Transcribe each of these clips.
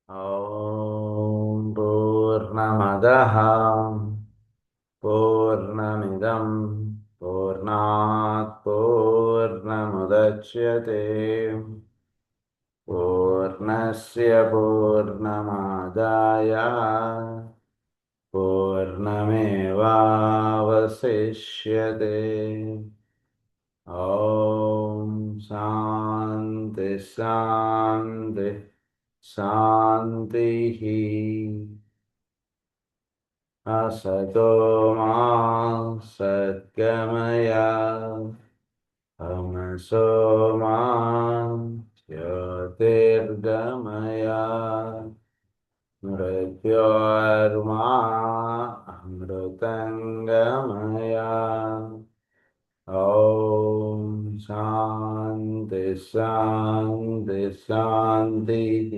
ॐ पूर्णमदः पूर्णमिदं पूर्णात् पूर्णमुदच्यते पूर्णस्य पूर्णमादाय पूर्णमेवावशिष्यते। ॐ शान्ति शान्ति शान्तिः। असतो मा सद्गमय तमसो मा ज्योतिर्गमय मृत्योर्मा अमृतङ्गमय। ॐ शान्ति शान्ति शान्तिः।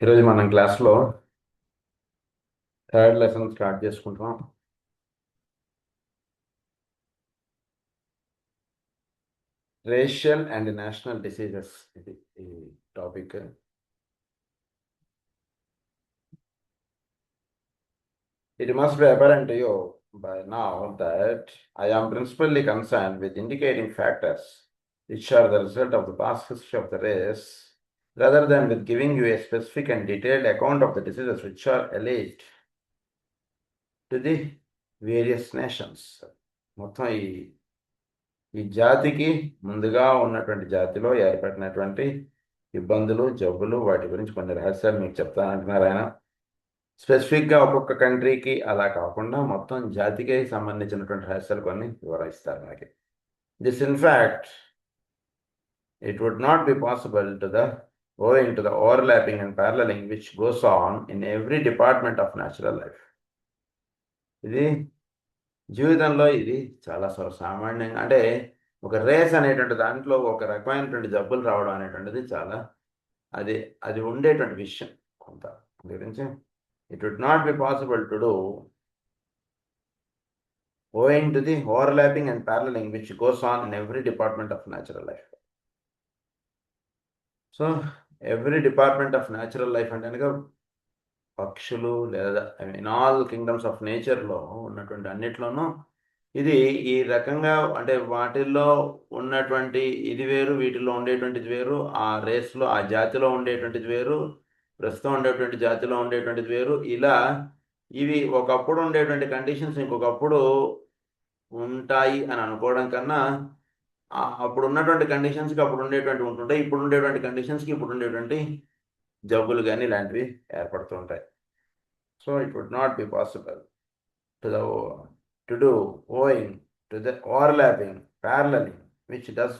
ఈరోజు మనం క్లాస్లో థర్డ్ లెసన్ స్టార్ట్ చేసుకుంటాం. రేషియల్ అండ్ నేషనల్ డిసీజెస్ ఇది ఈ topic. It must be apparent to you by now that I am principally concerned with indicating factors which are the result of the past history of the race, rather than with giving you a specific and detailed account of the diseases which are alleged to the various nations. మొత్తం ఈ జాతికి ముందుగా ఉన్నటువంటి జాతిలో ఏర్పడినటువంటి ఇబ్బందులు, జబ్బులు, వాటి గురించి కొన్ని రహస్యాలు మీకు చెప్తానంటున్నారు ఆయన. స్పెసిఫిక్గా ఒక్కొక్క కంట్రీకి అలా కాకుండా మొత్తం జాతికి సంబంధించినటువంటి రహస్యాలు కొన్ని వివరిస్తారు మనకి. This in fact it would not be possible owing to the overlapping and paralleling which goes on in every department of natural life. ఇది జీవితంలో ఇది చాలా సామాన్యంగా, అంటే ఒక రేస్ అనేటువంటి దాంట్లో ఒక రకమైనటువంటి జబ్బులు రావడం అనేటువంటిది చాలా అది ఉండేటువంటి విషయం కొంత గురించి. It would not be possible to do owing to the overlapping and paralleling which goes on in every department of natural life. So every department of natural life అంటే కనుక పక్షులు లేదా ఇన్ ఆల్ కింగ్డమ్స్ ఆఫ్ నేచర్లో ఉన్నటువంటి అన్నిట్లోనూ ఇది ఈ రకంగా, అంటే వాటిల్లో ఉన్నటువంటి ఇది వేరు, వీటిలో ఉండేటువంటిది వేరు, ఆ రేస్లో ఆ జాతిలో ఉండేటువంటిది వేరు, ప్రస్తుతం ఉండేటువంటి జాతిలో ఉండేటువంటిది వేరు. ఇలా ఇవి ఒకప్పుడు ఉండేటువంటి కండిషన్స్ ఇంకొకప్పుడు ఉంటాయి అని అనుకోవడం కన్నా, అప్పుడు ఉన్నటువంటి కండిషన్స్కి అప్పుడు ఉండేటువంటి ఉంటుంటాయి, ఇప్పుడు ఉండేటువంటి కండిషన్స్కి ఇప్పుడు ఉండేటువంటి జబ్బులు కానీ ఇలాంటివి ఏర్పడుతూ ఉంటాయి. So it would not be possible to do owing to the overlapping, paralleling which does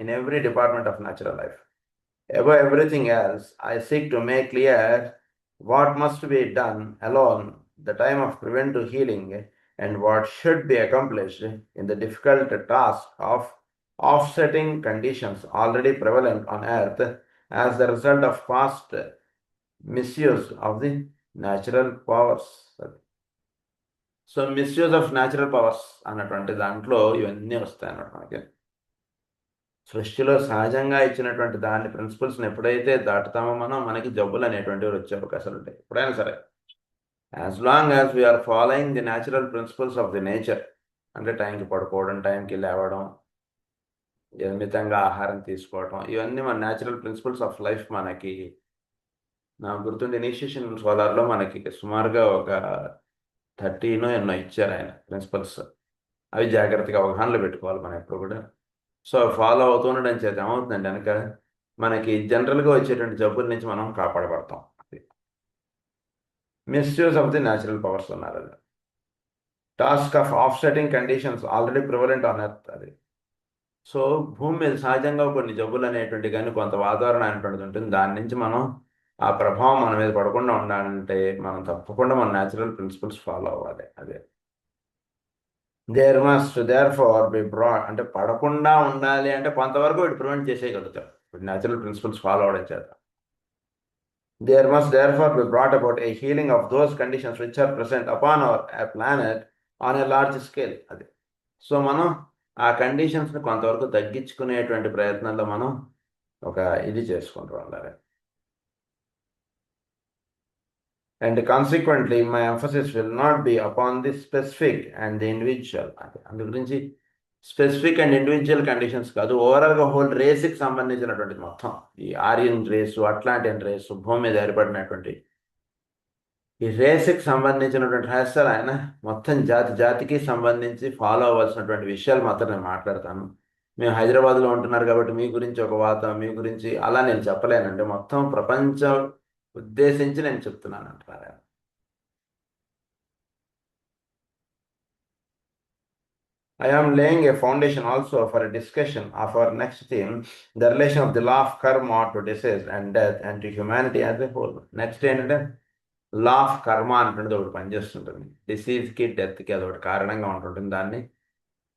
in every department of natural life. Above everything else, I seek to make clear what must be done alone the time of preventive healing and what should be accomplished in the difficult task of offsetting conditions already prevalent on earth as the result of past misuse of the natural powers. So misuse of natural powers అన్నటువంటి దాంట్లో ఇవన్నీ వస్తాయి అన్నమాట. మనకి సృష్టిలో సహజంగా ఇచ్చినటువంటి దాని ప్రిన్సిపల్స్ని ఎప్పుడైతే దాటుతామో మనకి జబ్బులు అనేటువంటివి వచ్చే అవకాశాలు ఉంటాయి ఎప్పుడైనా సరే. As long as we are following the natural principles of the nature, అంటే టైంకి పడుకోవడం, టైంకి లేవడం, నియమితంగా ఆహారం తీసుకోవడం, ఇవన్నీ మన న్యాచురల్ ప్రిన్సిపల్స్ ఆఫ్ లైఫ్. మనకి నాకు గుర్తుండి ఇనిషియేషన్ సోలార్లో మనకి సుమారుగా ఒక 13 ఎన్నో ఇచ్చారు ఆయన ప్రిన్సిపల్స్. అవి జాగ్రత్తగా అవగాహనలో పెట్టుకోవాలి మనం ఎప్పుడు కూడా. సో ఫాలో అవుతుండడం చేత ఏమవుతుందంటే కనుక మనకి జనరల్గా వచ్చేటువంటి జబ్బుల నుంచి మనం కాపాడబడతాం. Misuse of the natural powers అన్నారు. అది task of offsetting conditions already prevalent on earth. అది సో భూమి మీద సహజంగా కొన్ని జబ్బులు అనేటువంటి కానీ కొంత వాతావరణం అనేటువంటిది ఉంటుంది. దాని నుంచి మనం ఆ ప్రభావం మన మీద పడకుండా ఉండాలంటే మనం తప్పకుండా మన న్యాచురల్ ప్రిన్సిపల్స్ ఫాలో అవ్వాలి. అదే there must therefore be brought, అంటే పడకుండా ఉండాలి అంటే కొంతవరకు వీటి ప్రివెంట్ చేసేయగలుగుతాం వీటి న్యాచురల్ ప్రిన్సిపల్స్ ఫాలో అవడం చేత. There must therefore be brought about a healing of those conditions which are present upon our planet on a large scale. అది సో మనం ఆ కండిషన్స్ని కొంతవరకు తగ్గించుకునేటువంటి ప్రయత్నంలో మనం ఒక ఇది చేసుకుంటూ ఉండాలి. And consequently my emphasis will not be upon the specific and the individual. అందు గురించి స్పెసిఫిక్ అండ్ ఇండివిజువల్ కండిషన్స్ కాదు, ఓవరాల్గా హోల్ రేస్కి సంబంధించినటువంటిది మొత్తం. ఈ ఆర్యన్ రేసు, అట్లాంటియన్ రేసు, భూమి మీద ఏర్పడినటువంటి ఈ రేస్కి సంబంధించినటువంటి రహస్యాలు ఆయన మొత్తం జాతికి సంబంధించి ఫాలో అవ్వాల్సినటువంటి విషయాలు మాత్రం నేను మాట్లాడతాను. మేము హైదరాబాద్లో ఉంటున్నారు కాబట్టి మీ గురించి ఒక వాతం, మీ గురించి అలా నేను చెప్పలేనండి. మొత్తం ప్రపంచం ఉద్దేశించి నేను చెప్తున్నాను అంటున్నారు ఆయన. I am laying a foundation also for a discussion of our next theme, the relation of the law of karma to disease and death and to humanity as a whole. Next ఏంటంటే law of కర్మ అంటుంది ఒకటి పనిచేస్తుంటుంది. డిసీజ్కి డెత్కి అదొకటి కారణంగా ఉంటుంటుంది.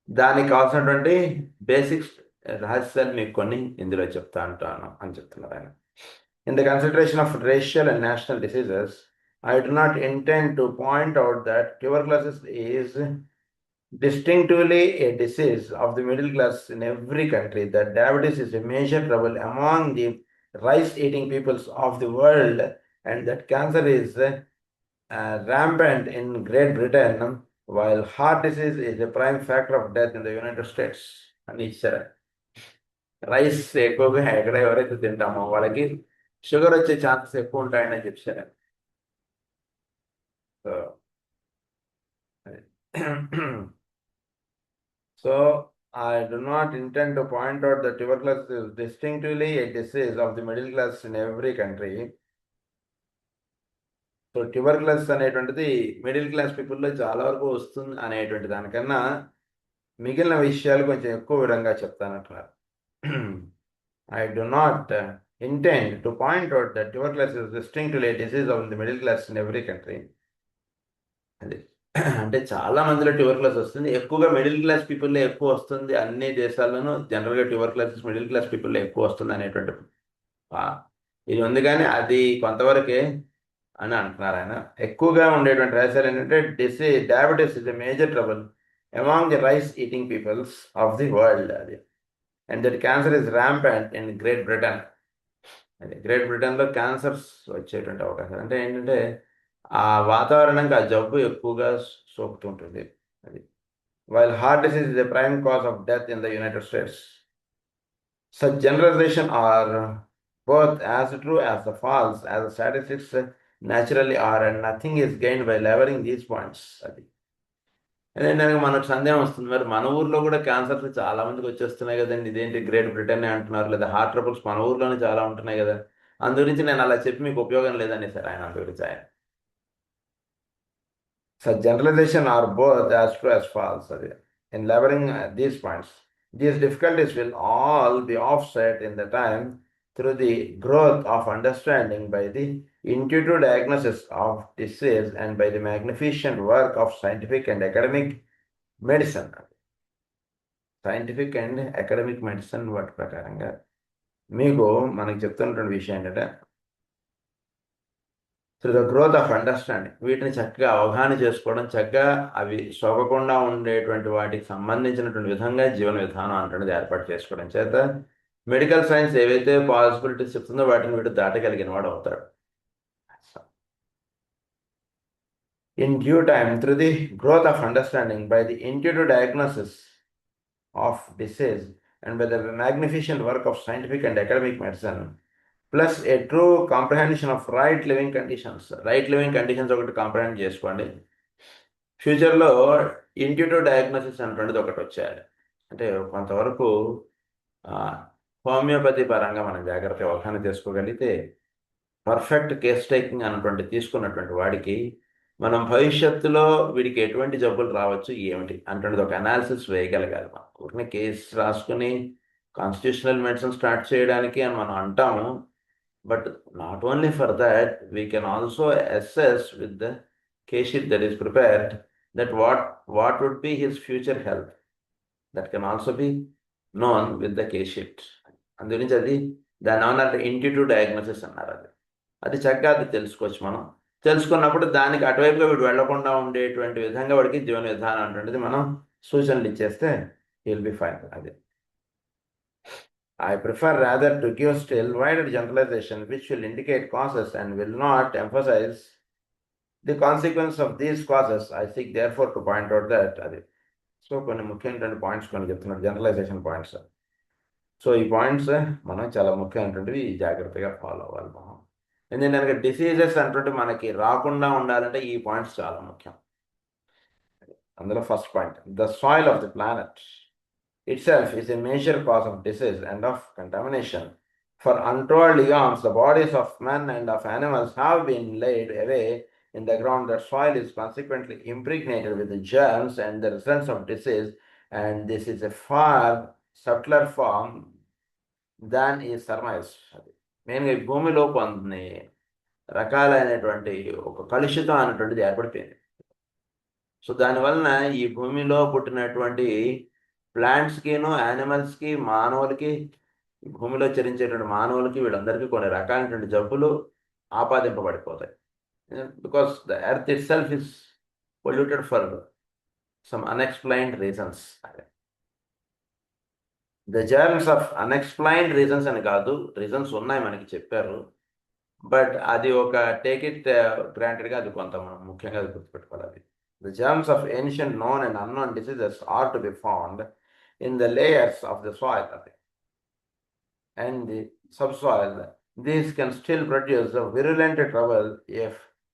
దానికి కావాల్సినటువంటి basics రహస్యాలు మీకు కొన్ని ఇందులో చెప్తా అంటాను అని చెప్తున్నారు ఆయన. In the consideration of racial and national diseases, I do not intend to point out that tuberculosis is distinctively a disease of the middle class in every country, that diabetes is a major trouble among the rice-eating peoples of the world, and that cancer is rampant in Great Britain, while heart disease is a prime factor of death in the United States. అని ఇచ్చారు. Rice ఎక్కువగా ఎక్కడ ఎవరైతే తింటామో వాళ్ళకి sugar వచ్చే chances ఎక్కువ ఉంటాయని చెప్పారు. So I do not intend to point out that tuberculosis is distinctively a disease of the middle class in every country. So tuberculosis అనేటువంటిది మిడిల్ క్లాస్ పీపుల్లో చాలా వరకు వస్తుంది అనేటువంటి దానికన్నా మిగిలిన విషయాలు కొంచెం ఎక్కువ విధంగా చెప్తానంటున్నారు. I do not intend to point out that tuberculosis is distinctly a disease of the middle class in every country. అది అంటే చాలా మందిలో ట్యూబర్క్యులోసిస్ వస్తుంది, ఎక్కువగా మిడిల్ క్లాస్ పీపుల్లో ఎక్కువ వస్తుంది. అన్ని దేశాల్లోనూ జనరల్గా ట్యూబర్క్యులోసిస్ మిడిల్ క్లాస్ పీపుల్లో ఎక్కువ వస్తుంది అనేటువంటి ఇది ఉంది. కానీ అది కొంతవరకే అని అంటున్నారు ఆయన. ఎక్కువగా ఉండేటువంటి రహస్యాలు ఏంటంటే diabetes is a major trouble among the rice eating peoples of the world. అది and that cancer is rampant in Great Britain. అది గ్రేట్ బ్రిటన్లో క్యాన్సర్స్ వచ్చేటువంటి అవకాశం అంటే ఏంటంటే ఆ వాతావరణంకి ఆ జబ్బు ఎక్కువగా సోకుతుంటుంది. అది while heart disease is a prime cause of death in the United states. Such generalization are both as true as the false as the statistics naturally are, and nothing is gained by leveling these points. అది అదేంటంటే మనకు సందేహం వస్తుంది, మరి మన ఊర్లో కూడా cancers చాలా మందికి వచ్చేస్తున్నాయి కదండి, ఇదేంటి గ్రేట్ బ్రిటన్ అంటున్నారు, లేదా హార్ట్ ట్రబుల్స్ మన ఊర్లోనే చాలా ఉంటున్నాయి కదా, అందు గురించి నేను అలా చెప్పి మీకు ఉపయోగం లేదని సార్ ఆయన అందు గురించి ఆయన. Such generalization are both as true as false. In leveling these points, these difficulties will all be offset in the time through the growth of understanding by the intuitive diagnosis of disease and by the magnificent work of scientific and academic medicine. Scientific and academic medicine వాటి ప్రకారంగా మీకు మనకు చెప్తున్నటువంటి విషయం ఏంటంటే through the growth of understanding, వీటిని చక్కగా అవగాహన చేసుకోవడం, చక్కగా అవి సోకకుండా ఉండేటువంటి వాటికి సంబంధించినటువంటి విధంగా జీవన విధానం అంటున్నది ఏర్పాటు చేసుకోవడం చేత మెడికల్ సైన్స్ ఏవైతే పాసిబిలిటీస్ చెప్తుందో వాటిని వీడు దాటగలిగిన వాడు అవుతాడు. In due time through the growth of understanding by the intuitive diagnosis of disease and by the magnificent work of scientific and academic medicine plus A true comprehension of right living conditions. Right living conditions ఒకటి comprehend చేసుకోండి. ఫ్యూచర్లో intuitive diagnosis అనేటువంటిది ఒకటి వచ్చేయాలి. అంటే కొంతవరకు homeopathy పరంగా మనం జాగ్రత్తగా అవగాహన చేసుకోగలిగితే పర్ఫెక్ట్ కేస్ టేకింగ్ అన్నటువంటి తీసుకున్నటువంటి వాడికి మనం భవిష్యత్తులో వీడికి ఎటువంటి జబ్బులు రావచ్చు ఏమిటి అంటున్నది ఒక అనాలిసిస్ వేయగలగాలి. మనం ఊరిని కేసు రాసుకుని కాన్స్టిట్యూషనల్ మెడిసిన్ స్టార్ట్ చేయడానికి అని మనం అంటాము, but not only for that we can also assess with the case sheet that is prepared that what would be his future health, that can also be known with the case sheet. అందుగురించి అది దాని ఏమన్నా intuitive diagnosis అన్నారు. అది చక్కగా అది తెలుసుకోవచ్చు. మనం తెలుసుకున్నప్పుడు దానికి అటువైపుగా వీడు వెళ్లకుండా ఉండేటువంటి విధంగా వాడికి జీవన విధానం అనేటువంటిది మనం సూచనలు ఇచ్చేస్తే he'll be fine. I prefer rather to give still wider generalization which will indicate causes and will not emphasize the consequence of these causes. I seek therefore to point out that so కొన్ని ముఖ్యమైనటువంటి points కొన్ని చెప్తున్నారు, generalisation points. So ఈ points మనం చాలా ముఖ్యమైనటువంటివి, జాగ్రత్తగా follow అవ్వాలి మనం. ఎందుకంటే డిసీజెస్ అంటుంటే మనకి రాకుండా ఉండాలంటే ఈ పాయింట్స్ చాలా ముఖ్యం. అందులో first point, the soil of the planet itself is a major cause of disease and of contamination. For untold eons, the bodies of men and of animals have been laid away in the ground. The soil is consequently impregnated with the germs and the results of disease, and this is a far subtler form than is surmised. మెయిన్గా ఈ భూమిలో కొన్ని రకాలైనటువంటి ఒక కలుషితం అనేటువంటిది ఏర్పడిపోయింది. So దానివలన ఈ భూమిలో పుట్టినటువంటి ప్లాంట్స్కిను, యానిమల్స్కి, మానవులకి, భూమిలో చరించేటువంటి మానవులకి, వీళ్ళందరికీ కొన్ని రకాలైనటువంటి జబ్బులు ఆపాదింపబడిపోతాయి. Because the earth itself is polluted for some unexplained reasons. The germs of unexplained reasons అని కాదు, రీజన్స్ ఉన్నాయి మనకి చెప్పారు, బట్ అది ఒక టేక్ ఇట్ గ్రాంటెడ్గా అది కొంత మనం ముఖ్యంగా అది గుర్తుపెట్టుకోవాలి. అది the germs of ancient known and unknown diseases are to be found in the layers of the soil and the subsoil. These can still produce a virulent trouble if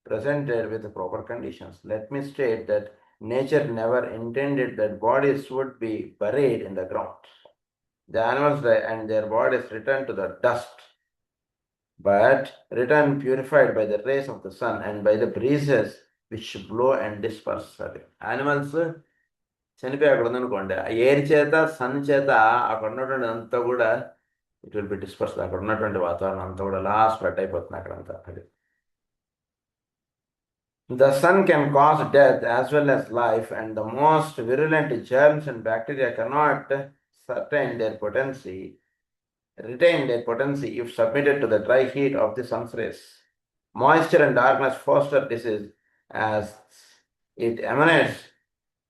presented with the proper conditions. Let me state that nature never intended that bodies would be buried in the ground. The animals die and their bodies return to the dust, but return purified by the rays of the sun and by the breezes which blow and disperse. Animals చనిపోయి అక్కడ ఉందనుకోండి, ఆ air చేత, sun చేత అక్కడ ఉన్నటువంటి అంతా కూడా ఇట్ విల్ బి డిస్పర్స్. అక్కడ ఉన్నటువంటి వాతావరణం అంతా కూడా అలా స్ప్రెడ్ అయిపోతుంది అక్కడంతా. అది the sun can cause death as well as life, and the most virulent germs and bacteria cannot retain their potency if submitted to the dry heat of the sun's rays. Moisture and darkness foster disease as it emanates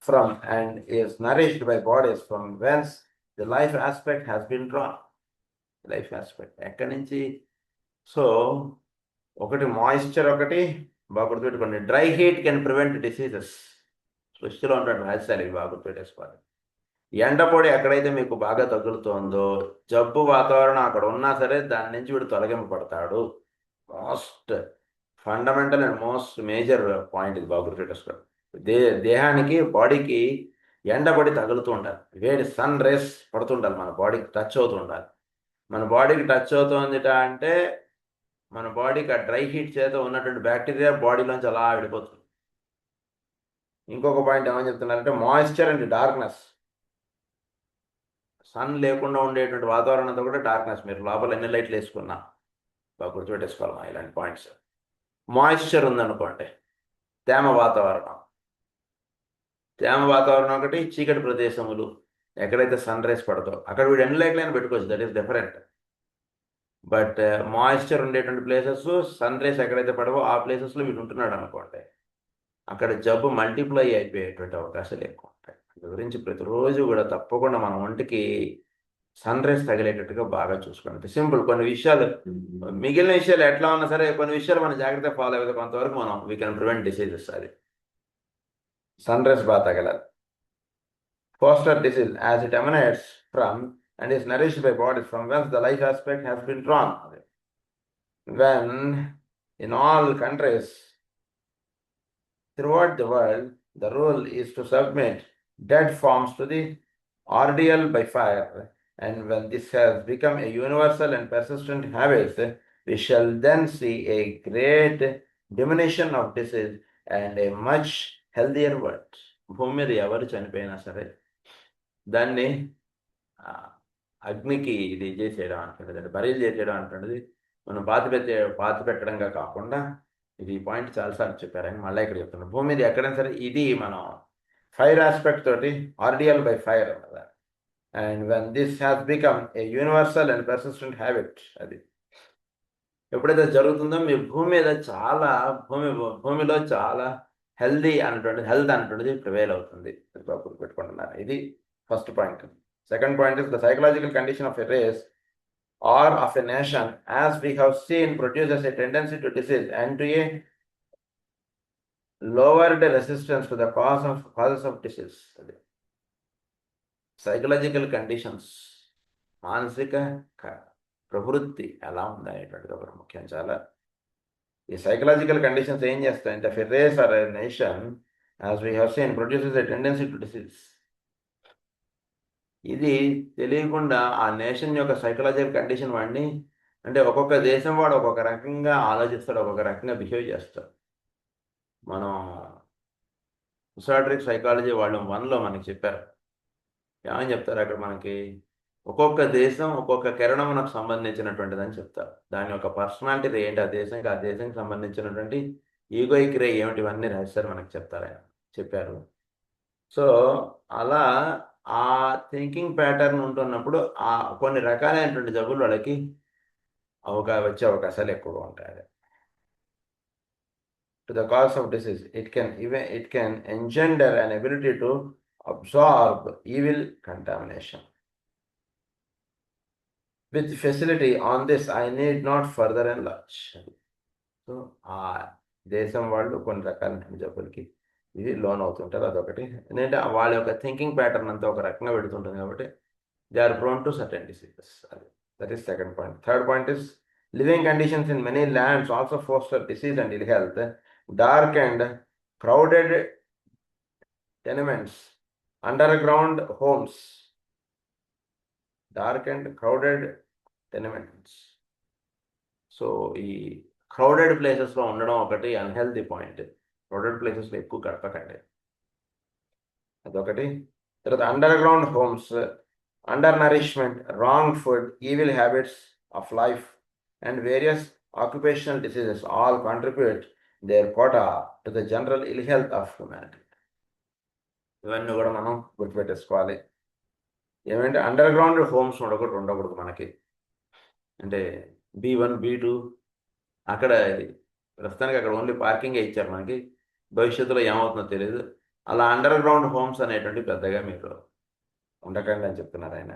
from and is nourished by bodies from whence the life aspect has been drawn. Life aspect ఎక్కడి నుంచి? So ఒకటి moisture, ఒకటి బాగా గుర్తుపెట్టుకోండి, dry heat can prevent diseases. సృష్టిలో ఉన్నటువంటి రహస్యాలు ఇవి బాగా గుర్తుపెట్టేసుకోవాలి. ఎండపొడి ఎక్కడైతే మీకు బాగా తగులుతోందో, జబ్బు వాతావరణం అక్కడ ఉన్నా సరే దాని నుంచి వీడు తొలగింపబడతాడు. Most fundamental and most major point ఇది బాగా గుర్తుపెట్టేసుకోవాలి. దేహానికి, బాడీకి ఎండపడి తగులుతూ ఉండాలి, వేడి సన్ రేస్ పడుతుండాలి, మన బాడీకి టచ్ అవుతూ ఉండాలి. మన బాడీకి టచ్ అవుతుంది అంటే మన బాడీకి ఆ డ్రై హీట్ చేత ఉన్నటువంటి బ్యాక్టీరియా బాడీలోంచి అలా విడిపోతుంది. ఇంకొక పాయింట్ ఏమని చెప్తున్నారంటే మాయిశ్చర్ అండ్ డార్క్నెస్. సన్ లేకుండా ఉండేటువంటి వాతావరణం అంతా కూడా డార్క్నెస్. మీరు లోపల ఎన్ని లైట్లు వేసుకున్నా బాగా గుర్తుపెట్టేసుకోవాలి ఇలాంటి పాయింట్స్. మాయిశ్చర్ ఉందనుకోండి, తేమ వాతావరణం. తేమ వాతావరణం ఒకటి, చీకటి ప్రదేశములు ఎక్కడైతే సన్ రైజ్ పడదో అక్కడ వీడు ఎన్ని లైట్లైనా పెట్టుకోవచ్చు, that is different. But moisture ఉండేటువంటి ప్లేసెస్, సన్ రైజ్ ఎక్కడైతే పడవో ఆ ప్లేసెస్లో వీడు ఉంటున్నాడు అనుకోండి, అక్కడ జబ్బు మల్టిప్లై అయిపోయేటువంటి అవకాశాలు ఎక్కువ ఉంటాయి. దాని గురించి ప్రతిరోజు కూడా తప్పకుండా మన ఒంటికి సన్ రైజ్ తగిలేటట్టుగా బాగా చూసుకోండి. సింపుల్. కొన్ని విషయాలు, మిగిలిన విషయాలు ఎట్లా ఉన్నా సరే కొన్ని విషయాలు మనం జాగ్రత్తగా ఫాలో అయితే కొంతవరకు మనం వీ కెన్ ప్రివెంట్ డిసీజెస్. అది సన్ రైజ్ బాగా తగలాలి. Foster disease as it emanates from and is nourished by bodies from whence the life aspect has been drawn. When in all countries throughout the world the rule is to submit dead forms to the ordeal by fire, and when this has become a universal and persistent habit, we shall then see a great diminution of disease and a much healthier world. భూమి మీద ఎవరు చనిపోయినా సరే దాన్ని అగ్నికి ఇది చేసేయడం అంటున్నది, బరీలు చేసేయడం అంటున్నది మనం పాతి పెట్టడంగా కాకుండా, ఇది ఈ పాయింట్ చాలాసార్లు చెప్పారని మళ్ళీ ఇక్కడ చెప్తున్నాం. భూమి మీద ఎక్కడైనా సరే ఇది మనం ఫైర్ ఆస్పెక్ట్ తోటి ఆర్డియల్ బై ఫైర్ అన్నది. And when this has become a universal and persistent habit, అది ఎప్పుడైతే జరుగుతుందో మీ భూమి మీద చాలా భూమిలో చాలా హెల్త్ అనేటువంటిది ప్రివేల్ అవుతుంది. గుర్తుపెట్టుకుంటున్నారు. ఇది First point. Second point is the psychological condition of a race or of a nation, as we have seen, produces a tendency to disease and to a lowered resistance to the causes of disease. Psychological conditions, మానసిక ప్రవృత్తి ఎలా ఉందనేటువంటిది ఒకటి ముఖ్యం చాలా. ఈ psychological conditions ఏం చేస్తాయంటే for race or a nation, as we have seen, produces a tendency to disease. ఇది తెలియకుండా ఆ నేషన్ యొక్క సైకలాజికల్ కండిషన్ వాడిని, అంటే ఒక్కొక్క దేశం వాడు ఒక్కొక్క రకంగా ఆలోచిస్తాడు, ఒక్కొక్క రకంగా బిహేవ్ చేస్తాడు. మనం సైకాట్రిక్ సైకాలజీ వాళ్ళు 1లో మనకి చెప్పారు. ఏమని చెప్తారు అక్కడ మనకి? ఒక్కొక్క దేశం ఒక్కొక్క కిరణమునకు సంబంధించినటువంటిది అని చెప్తారు. దాని యొక్క పర్సనాలిటీ ఏంటి, ఆ దేశానికి సంబంధించినటువంటి ఈగోయిక్ రే ఏమిటి, ఇవన్నీ రహస్యాలు మనకి చెప్పారు. సో అలా ఆ థింకింగ్ ప్యాటర్న్ ఉంటున్నప్పుడు ఆ కొన్ని రకాలైనటువంటి జబ్బులు వాళ్ళకి వచ్చే అవకాశాలు ఎక్కువగా ఉంటాయి. To the cause of disease, it can engender an ability to absorb evil contamination. With facility on this, I need not further enlarge. So ఆ దేశం వాళ్ళు కొన్ని రకాల జబ్బులకి ఇది లోన్ అవుతుంటారు. అదొకటి. ఎందుకంటే వాళ్ళ యొక్క థింకింగ్ ప్యాటర్న్ అంతా ఒక రకంగా పెడుతుంటుంది కాబట్టి they are prone to certain diseases. That is second point. Third point is living conditions in many lands also foster disease and ill health. Dark and crowded tenements, underground homes. Dark and crowded tenements. So ఈ crowded ప్లేసెస్లో ఉండడం ఒకటి unhealthy point. Crowded ప్లేసెస్లో ఎక్కువ గడపకండి, అదొకటి. తర్వాత underground homes, under nourishment, wrong food, evil habits of life and various occupational diseases all contribute their quota to the general ill health of humanity. ఇవన్నీ కూడా మనం గుర్తుపెట్టేసుకోవాలి. ఏమంటే అండర్గ్రౌండ్ హోమ్స్ ఉండకూడదు మనకి. అంటే B1 B2 అక్కడ ప్రస్తుతానికి అక్కడ ఓన్లీ పార్కింగే ఇచ్చారు మనకి, భవిష్యత్తులో ఏమవుతుందో తెలియదు. అలా అండర్గ్రౌండ్ హోమ్స్ అనేటువంటి పెద్దగా మీరు ఉండకండి అని చెప్తున్నారు ఆయన.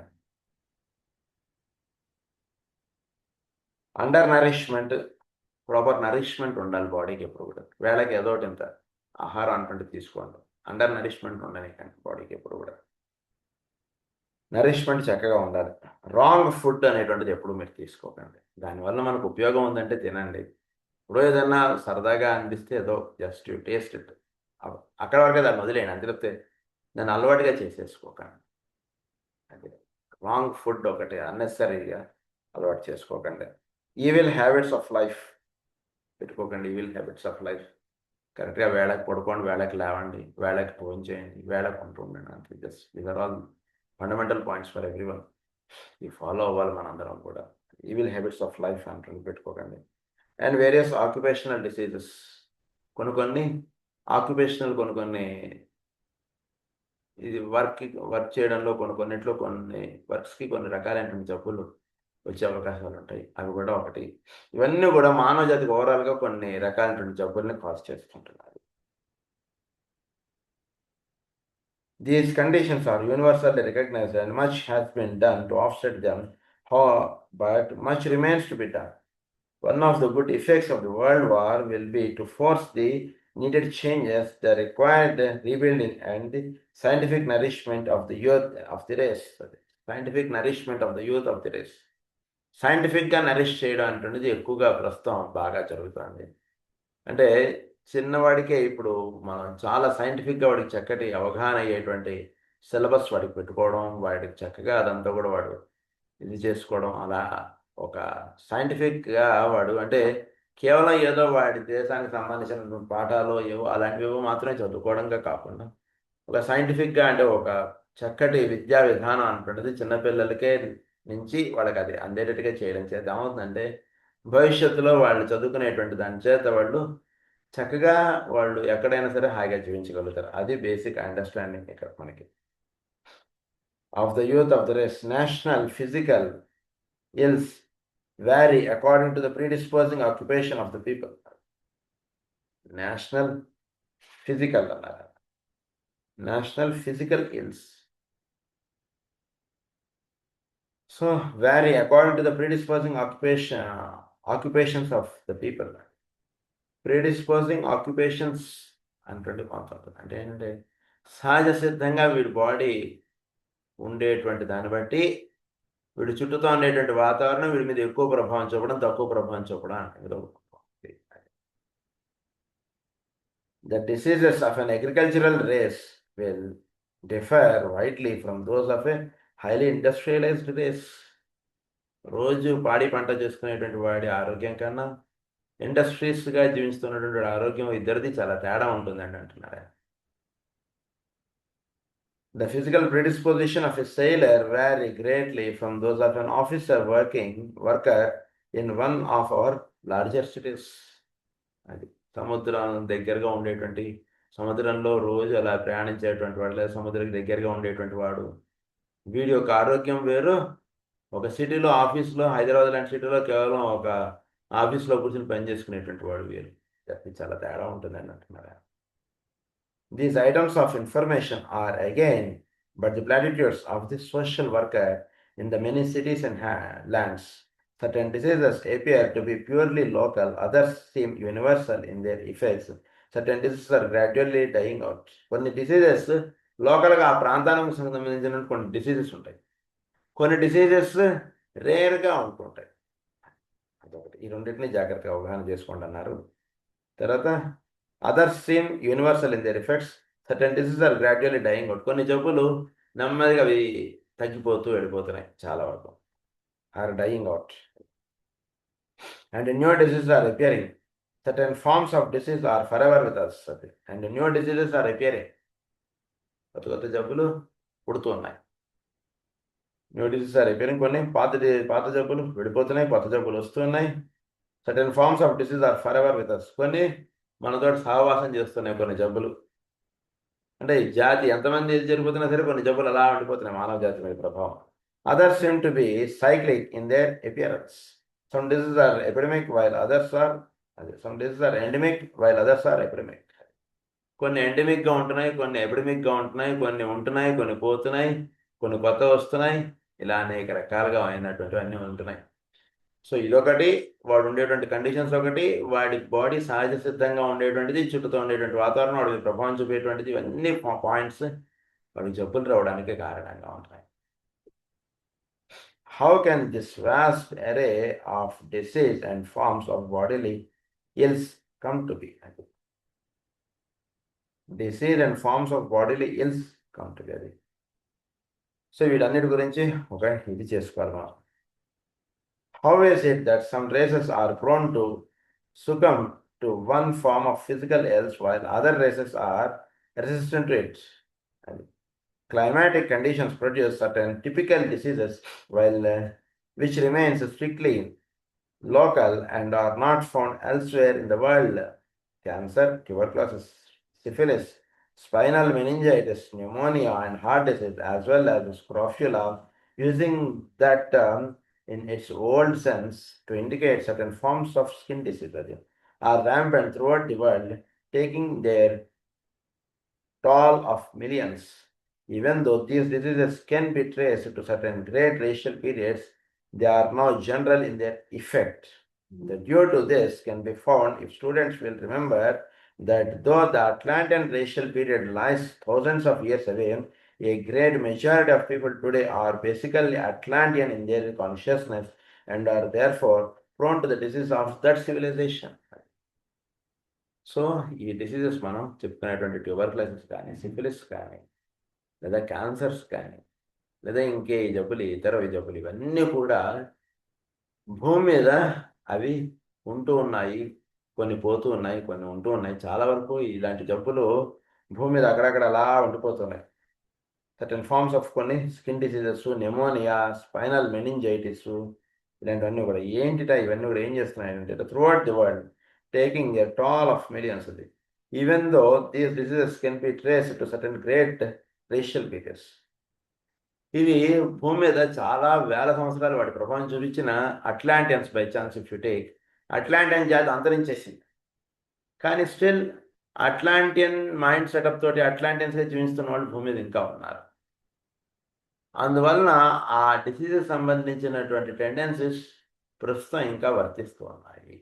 అండర్ నరిష్మెంట్, ప్రాపర్ నరిష్మెంట్ ఉండాలి బాడీకి ఎప్పుడు కూడా. వేళకి ఏదో ఒకటి ఇంత ఆహారం అంటుంటే తీసుకోండి. అండర్ నరిష్మెంట్ ఉండని బాడీకి ఎప్పుడు కూడా. నరిష్మెంట్ చక్కగా ఉండాలి. రాంగ్ ఫుడ్ అనేటువంటిది ఎప్పుడు మీరు తీసుకోకండి. దానివల్ల మనకు ఉపయోగం ఉందంటే తినండి. ఇప్పుడు ఏదన్నా సరదాగా అనిపిస్తే ఏదో జస్ట్ యూ టేస్ట్ ఇట్, అక్కడ వరకే దాన్ని వదిలేయండి. అంతే తప్పితే దాన్ని అలవాటుగా చేసేసుకోకండి. అదే రాంగ్ ఫుడ్ ఒకటి అన్నెసరీగా అలవాటు చేసుకోకండి. ఈవిల్ హ్యాబిట్స్ ఆఫ్ లైఫ్ పెట్టుకోకండి. Evil habits of life. కరెక్ట్గా వేళకి పడుకోండి, వేళకి లేవండి, వేళకి ఫోన్ చేయండి, వేళకి ఉంటూ ఉండండి. అంతే. Just these are all fundamental points for everyone. ఈ ఫాలో అవ్వాలి మనందరం కూడా. ఈవిల్ హ్యాబిట్స్ ఆఫ్ లైఫ్ అంటూ పెట్టుకోకండి. అండ్ వేరియస్ ఆక్యుపేషనల్ డిసీజెస్, కొన్ని ఆక్యుపేషనల్ కొన్ని ఇది వర్క్ చేయడంలో కొన్నిట్లో కొన్ని వర్క్స్కి కొన్ని రకాలైనటువంటి జబ్బులు వచ్చే అవకాశాలు ఉంటాయి. అవి కూడా ఒకటి. ఇవన్నీ కూడా మానవ జాతికి ఓవరాల్గా కొన్ని రకాలైనటువంటి జబ్బుల్ని cause చేస్తుంటున్నారు. These conditions are universally recognized and much has been done to offset them, but much remains to be done. One of the good effects of the World War will be to force the needed changes, the required rebuilding and the scientific nourishment of the youth of the race. Scientific nourishment of the youth of the race. సైంటిఫిక్గా Nourish చేయడం అంటున్నది ఎక్కువగా ప్రస్తుతం బాగా జరుగుతుంది. అంటే చిన్నవాడికే ఇప్పుడు మనం చాలా సైంటిఫిక్గా వాడికి చక్కటి అవగాహన అయ్యేటువంటి సిలబస్ వాడికి పెట్టుకోవడం, వాడికి చక్కగా అదంతా కూడా వాడు ఇది చేసుకోవడం, అలా ఒక సైంటిఫిక్గా వాడు అంటే కేవలం ఏదో వాడి దేశానికి సంబంధించిన పాఠాలు ఏవో అలాంటివి మాత్రమే చదువుకోవడంగా కాకుండా ఒక సైంటిఫిక్గా అంటే ఒక చక్కటి విద్యా విధానం అంటున్నది చిన్నపిల్లలకే నుంచి వాళ్ళకి అది అందేటట్టుగా చేయడం చేత ఏమవుతుందంటే భవిష్యత్తులో వాళ్ళు చదువుకునేటువంటి దాని చేత వాళ్ళు చక్కగా వాళ్ళు ఎక్కడైనా సరే హాయిగా జీవించగలుగుతారు. అది బేసిక్ అండర్స్టాండింగ్ ఇక్కడ మనకి. Of the youth of the race, national physical ills vary according to the predisposing occupation of the people. National physical ills so vary according to the predisposing occupations of the people. Predisposing occupations అనేటువంటి concept అంటే ఏంటంటే సహజ సిద్ధంగా వీడి body ఉండేటువంటి దాన్ని బట్టి వీడి చుట్టూతో ఉండేటువంటి వాతావరణం వీడి మీద ఎక్కువ ప్రభావం చూపడం తక్కువ ప్రభావం చూపడం అంటే the diseases of an agricultural race will differ widely from those of a highly industrialized race. రోజు పాడి పంట చేసుకునేటువంటి వాడి ఆరోగ్యం కన్నా ఇండస్ట్రీస్గా జీవిస్తున్నటువంటి ఆరోగ్యం ఇద్దరిది చాలా తేడా ఉంటుందండి అంటున్నారు. The physical predisposition of a sailor vary greatly from those of an worker in one of our larger cities. అది సముద్రం దగ్గరగా ఉండేటువంటి సముద్రంలో రోజు అలా ప్రయాణించేటువంటి వాడు లేదా సముద్రానికి దగ్గరగా ఉండేటువంటి వాడు వీడి యొక్క ఆరోగ్యం వేరు. ఒక సిటీలో ఆఫీస్లో హైదరాబాద్ లాంటి సిటీలో కేవలం ఒక ఆఫీస్లో కూర్చొని పని చేసుకునేటువంటి వాడు వేరు. చాలా తేడా ఉంటుందని అంటున్నారు. These items of information are again but the platitudes of this social worker in the many cities and lands. Certain diseases appear to be purely local, others seem universal in their effects. Certain diseases are gradually dying out. కొన్ని diseases లోకల్గా ఆ ప్రాంతానికి సంబంధించిన కొన్ని diseases ఉంటాయి, కొన్ని diseases రేర్గా ఉంటుంటాయి. అదొకటి. ఈ రెండింటిని జాగ్రత్తగా అవగాహన చేసుకోండి అన్నారు. తర్వాత others seem universal in their effects, certain diseases are gradually dying out. కొన్ని జబ్బులు నెమ్మదిగా అవి తగ్గిపోతూ వెళ్ళిపోతున్నాయి చాలా వరకు, are dying out. And new diseases are appearing. Certain forms of disease are forever with us. And new diseases are appearing. కొత్త కొత్త జబ్బులు పుడుతూ ఉన్నాయి. New diseases are appearing. కొన్ని పాత జబ్బులు విడిపోతున్నాయి, కొత్త జబ్బులు వస్తున్నాయి. Certain forms of disease are forever with అస్. కొన్ని మనతో సహవాసం చేస్తున్నాయి కొన్ని జబ్బులు. అంటే ఈ జాతి ఎంతమంది జరిగిపోతున్నా సరే కొన్ని జబ్బులు అలా ఉండిపోతున్నాయి మానవ జాతి మీద ప్రభావం. Others seem to be cyclic in their appearance. Some diseases are epidemic while others are endemic while others are epidemic. కొన్ని ఎండమిక్గా ఉంటున్నాయి, కొన్ని ఎపిడమిక్గా ఉంటున్నాయి, కొన్ని ఉంటున్నాయి, కొన్ని పోతున్నాయి, కొన్ని కొత్త వస్తున్నాయి, ఇలా అనేక రకాలుగా అయినటువంటి అన్నీ ఉంటున్నాయి. సో ఇదొకటి, వాడు ఉండేటువంటి కండిషన్స్ ఒకటి, వాడి బాడీ సహజ సిద్ధంగా ఉండేటువంటిది, చుట్టూతో ఉండేటువంటి వాతావరణం వాడికి ప్రభావం చూపేటువంటిది, ఇవన్నీ పాయింట్స్ వాడికి జబ్బులు రావడానికి కారణంగా ఉంటాయి. How can this vast array of disease and forms of bodily ills come to be? Disease and forms of bodily ills come to be. అది సో వీటన్నిటి గురించి ఒక ఇది చేసుకోవాలి మనం. How is it that some races are prone to succumb to one form of physical ills while other races are resistant to it? Climatic conditions produce certain typical diseases which remains strictly local and are not found elsewhere in the world. Cancer, tuberculosis, syphilis, spinal meningitis, pneumonia, and heart disease, as well as scrofula, using that term in its old sense to indicate certain forms of skin disease, are rampant throughout the world, taking their toll of millions. Even though these diseases can be traced to certain great racial periods, they are now general in their effect. The due to this can be found if students will remember that though the Atlantean racial period lies thousands of years away, a great majority of people today are basically Atlantean in their consciousness and are therefore prone to the disease of that civilization. So ఈ diseases మనం చెప్పుకునేటువంటి tuberculosis కానీ, syphilis కానీ, లేదా cancers కానీ, లేదా ఇంకే జబ్బులు, ఇతర జబ్బులు, ఇవన్నీ కూడా భూమి మీద అవి ఉంటూ ఉన్నాయి, కొన్ని పోతూ ఉన్నాయి, కొన్ని ఉంటూ ఉన్నాయి. చాలా వరకు ఇలాంటి జబ్బులు భూమి మీద అక్కడక్కడ అలా ఉండిపోతున్నాయి. సర్టన్ ఫార్మ్స్ ఆఫ్ కొన్ని skin diseases, pneumonia, spinal meningitis, ఇలాంటివన్నీ కూడా ఇవన్నీ కూడా ఏం చేస్తున్నాయంటే throughout the world taking a toll of millions. అది even though these diseases can be traced to certain great racial periods. ఇవి భూమి మీద చాలా వేల సంవత్సరాలు వాటి ప్రభావం చూపించిన Atlanteans, by chance if you take, Atlantean జాతి అంతరించేసింది. కానీ స్టిల్ అట్లాంటియన్ మైండ్ సెటప్ తోటి అట్లాంటియన్స్గా జీవిస్తున్న వాళ్ళు భూమి మీద ఇంకా ఉన్నారు. అందువలన ఆ డిసీజెస్ సంబంధించినటువంటి టెండెన్సీస్ ప్రస్తుతం ఇంకా వర్తిస్తూ ఉన్నాయి.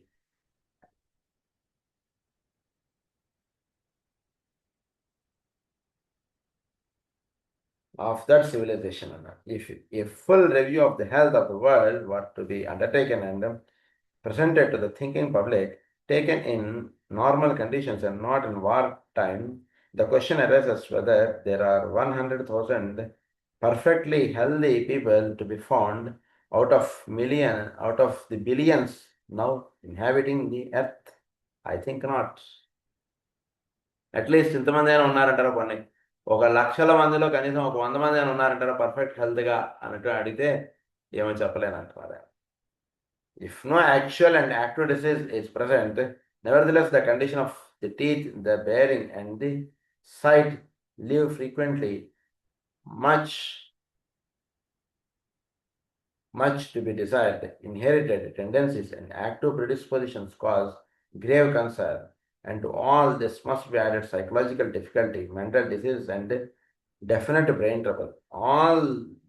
Of that civilization. If a full review of the health of the world were to be undertaken and presented to the thinking public, taken in normal conditions and not in war time, the question arises whether there are 100,000 perfectly healthy people to be found out of the billions now inhabiting the earth. I think not. At least ఇంతమంది అయినా ఉన్నారంటారా, కొన్ని 1,00,000 మందిలో కనీసం 100 మంది అయినా ఉన్నారంటారా perfect హెల్త్గా అన్నట్టు అడిగితే ఏమో చెప్పలేనంటారా. If no actual and active disease is present, nevertheless the condition of the teeth, the bearing and the sight leave frequently much to be desired. Inherited tendencies and active predispositions cause grave concern, and to all this must be added psychological difficulty, mental disease and definite brain trouble. All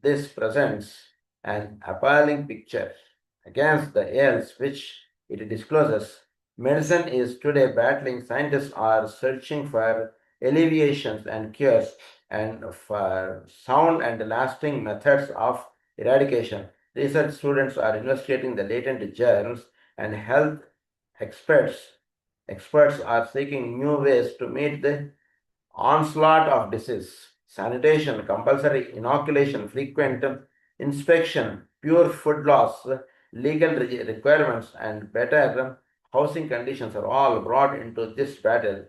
this presents an appalling picture against the ills which it discloses. Medicine is today battling. Scientists are searching for alleviations and cures and for sound and lasting methods of eradication. Research students are investigating the latent germs, and health experts are seeking new ways to meet the onslaught of disease. Sanitation, compulsory inoculation, frequent inspection, pure food loss, legal requirements, and better housing conditions are all brought into this battle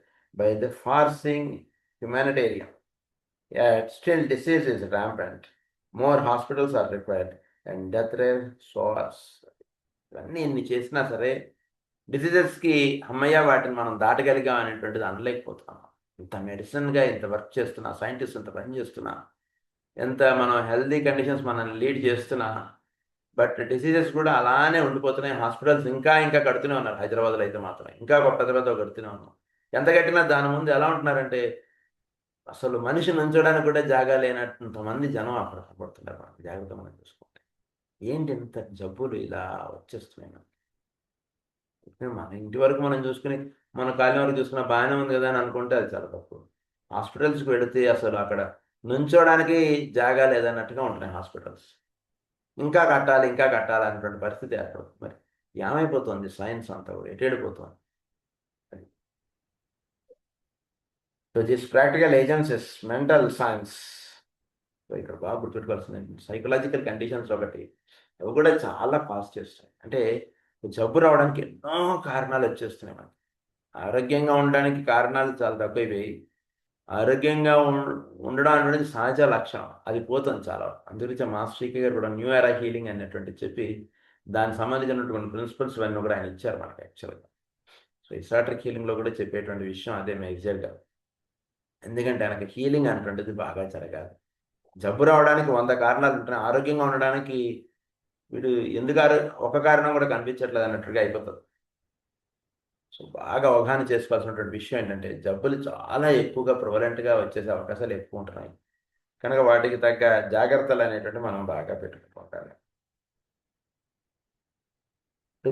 by the far-seeing humanitarian. Yet still disease is rampant. More hospitals are required and death rate soars. ఇవన్నీ ఇన్ని చేసినా సరే డిసీజెస్కి అమ్మయ్య వాటిని మనం దాటగలిగాం అనేటువంటిది అనలేకపోతున్నాం. ఇంత మెడిసిన్గా ఇంత వర్క్ చేస్తున్నా, సైంటిస్ట్ ఇంత పని చేస్తున్నా, ఎంత మనం హెల్దీ కండిషన్స్ మనల్ని లీడ్ చేస్తున్నా, బట్ డిసీజెస్ కూడా అలానే ఉండిపోతున్నాయి. హాస్పిటల్స్ ఇంకా ఇంకా కడుతూనే ఉన్నారు. హైదరాబాద్లో అయితే మాత్రం ఇంకా పెద్ద పెద్ద కడుతూనే ఉన్నాం. ఎంత కట్టినా దాని ముందు ఎలా ఉంటున్నారంటే అసలు మనిషి నుంచోడానికి కూడా జాగా లేనంతమంది జనం అక్కడ పడుతున్నారు. మనకు జాగ్రత్త మనం చూసుకుంటే ఏంటి ఇంత జబ్బులు ఇలా వచ్చేస్తున్నాయి. మన ఇంటి వరకు మనం చూసుకుని మన కాలిన వరకు చూసుకున్న బాగానే ఉంది కదా అని అనుకుంటే అది చాలా తప్పు. హాస్పిటల్స్కి వెళితే అసలు అక్కడ నుంచోడానికి జాగా లేదన్నట్టుగా ఉంటున్నాయి హాస్పిటల్స్. ఇంకా కట్టాలి అనేటువంటి పరిస్థితి ఏర్పడుతుంది. మరి ఏమైపోతుంది సైన్స్ అంతా కూడా ఎటేడిపోతుంది. So this practical agencies mental science. So ఇక్కడ బాగా గుర్తుపెట్టుకోవాల్సింది సైకలాజికల్ కండిషన్స్ ఒకటి, అవి కూడా చాలా కాస్ట్ చేస్తాయి. అంటే జబ్బు రావడానికి ఎన్నో కారణాలు వచ్చేస్తున్నాయి. మనకి ఆరోగ్యంగా ఉండడానికి కారణాలు చాలా తక్కువైపోయి, ఆరోగ్యంగా ఉండడం అనేది సహజ లక్షణం, అది పోతుంది చాలా. అందుగురించి మాస్టర్ శ్రీకే గారు కూడా న్యూ ఎరా హీలింగ్ అనేటువంటి చెప్పి దానికి సంబంధించినటువంటి ప్రిన్సిపల్స్ ఇవన్నీ కూడా ఆయన ఇచ్చారు మనకి యాక్చువల్గా. సో ఇసాట్రిక్ హీలింగ్లో కూడా చెప్పేటువంటి విషయం అదే మేజర్గా. ఎందుకంటే ఆయనకి హీలింగ్ అనేటువంటిది బాగా జరగాలి. జబ్బు రావడానికి 100 కారణాలు ఉంటున్నాయి, ఆరోగ్యంగా ఉండడానికి వీడు ఎందుకు ఒక కారణం కూడా కనిపించట్లేదు అన్నట్టుగా అయిపోతుంది. సో బాగా అవగాహన చేసుకోవాల్సినటువంటి విషయం ఏంటంటే జబ్బులు చాలా ఎక్కువగా ప్రివలెంట్గా వచ్చేసే అవకాశాలు ఎక్కువ ఉంటున్నాయి. కనుక వాటికి తగ్గ జాగ్రత్తలు అనేటువంటి మనం బాగా పెట్టుకుంటారు.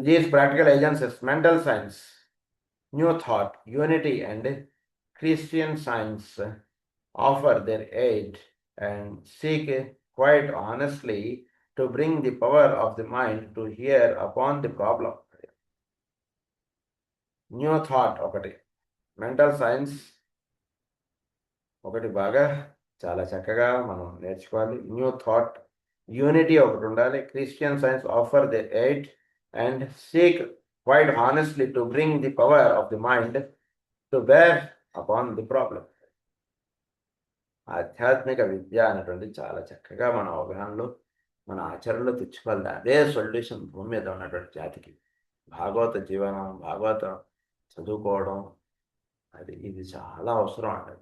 These practical agencies mental science, new thought, unity and Christian science offer their aid and seek quite honestly to bring the power of the mind to hear upon the problem. New thought ఒకటి, mental science ఒకటి బాగా చాలా చక్కగా మనం నేర్చుకోవాలి. New thought, unity ఒకటి ఉండాలి. Christian Science offer the aid and seek quite honestly to bring the power of the mind to bear upon the problem. ఆధ్యాత్మిక విద్య అనేటువంటి చాలా చక్కగా మన అవగాహనలో మన ఆచరణలో తెచ్చుకోవాలి. అదే సొల్యూషన్ భూమి మీద ఉన్నటువంటి జాతికి. భాగవత జీవనం, భాగవతం చదువుకోవడం ఇది చాలా అవసరం అండి.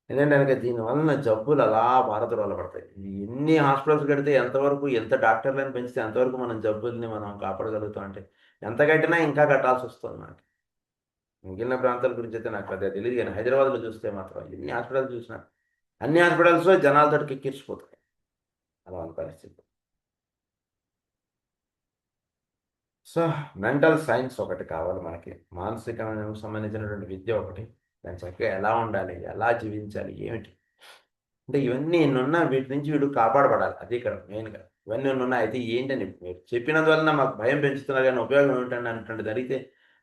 ఎందుకంటే కనుక దీనివలన జబ్బులు అలా భారతలో పడతాయి. ఎన్ని హాస్పిటల్స్ కడితే ఎంతవరకు, ఎంత డాక్టర్లను పెంచితే ఎంతవరకు మనం జబ్బుల్ని మనం కాపాడగలుగుతాం అంటే ఎంత కట్టినా ఇంకా కట్టాల్సి వస్తుంది మనకి. మిగిలిన ప్రాంతాల గురించి అయితే నాకు పెద్దగా తెలియదు, కానీ హైదరాబాద్లో చూస్తే మాత్రం ఎన్ని హాస్పిటల్స్ చూసినా అన్ని హాస్పిటల్స్లో జనాలతో కిక్కిర్చిపోతాయి. అలా ఉన్న పరిస్థితి. సో మెంటల్ సైన్స్ ఒకటి కావాలి మనకి, మానసిక సంబంధించినటువంటి విద్య ఒకటి. దాని చక్కగా ఎలా ఉండాలి, ఎలా జీవించాలి, ఏమిటి అంటే ఇవన్నీ ఎన్నున్నా వీటి నుంచి వీడు కాపాడబడాలి. అది ఇక్కడ మెయిన్గా ఇవన్నీ ఎన్నున్నా అయితే ఏంటని మీరు చెప్పినందువలన మాకు భయం పెంచుతున్నారు కానీ ఉపయోగం ఏమిటండి అన్నటువంటిది అడిగితే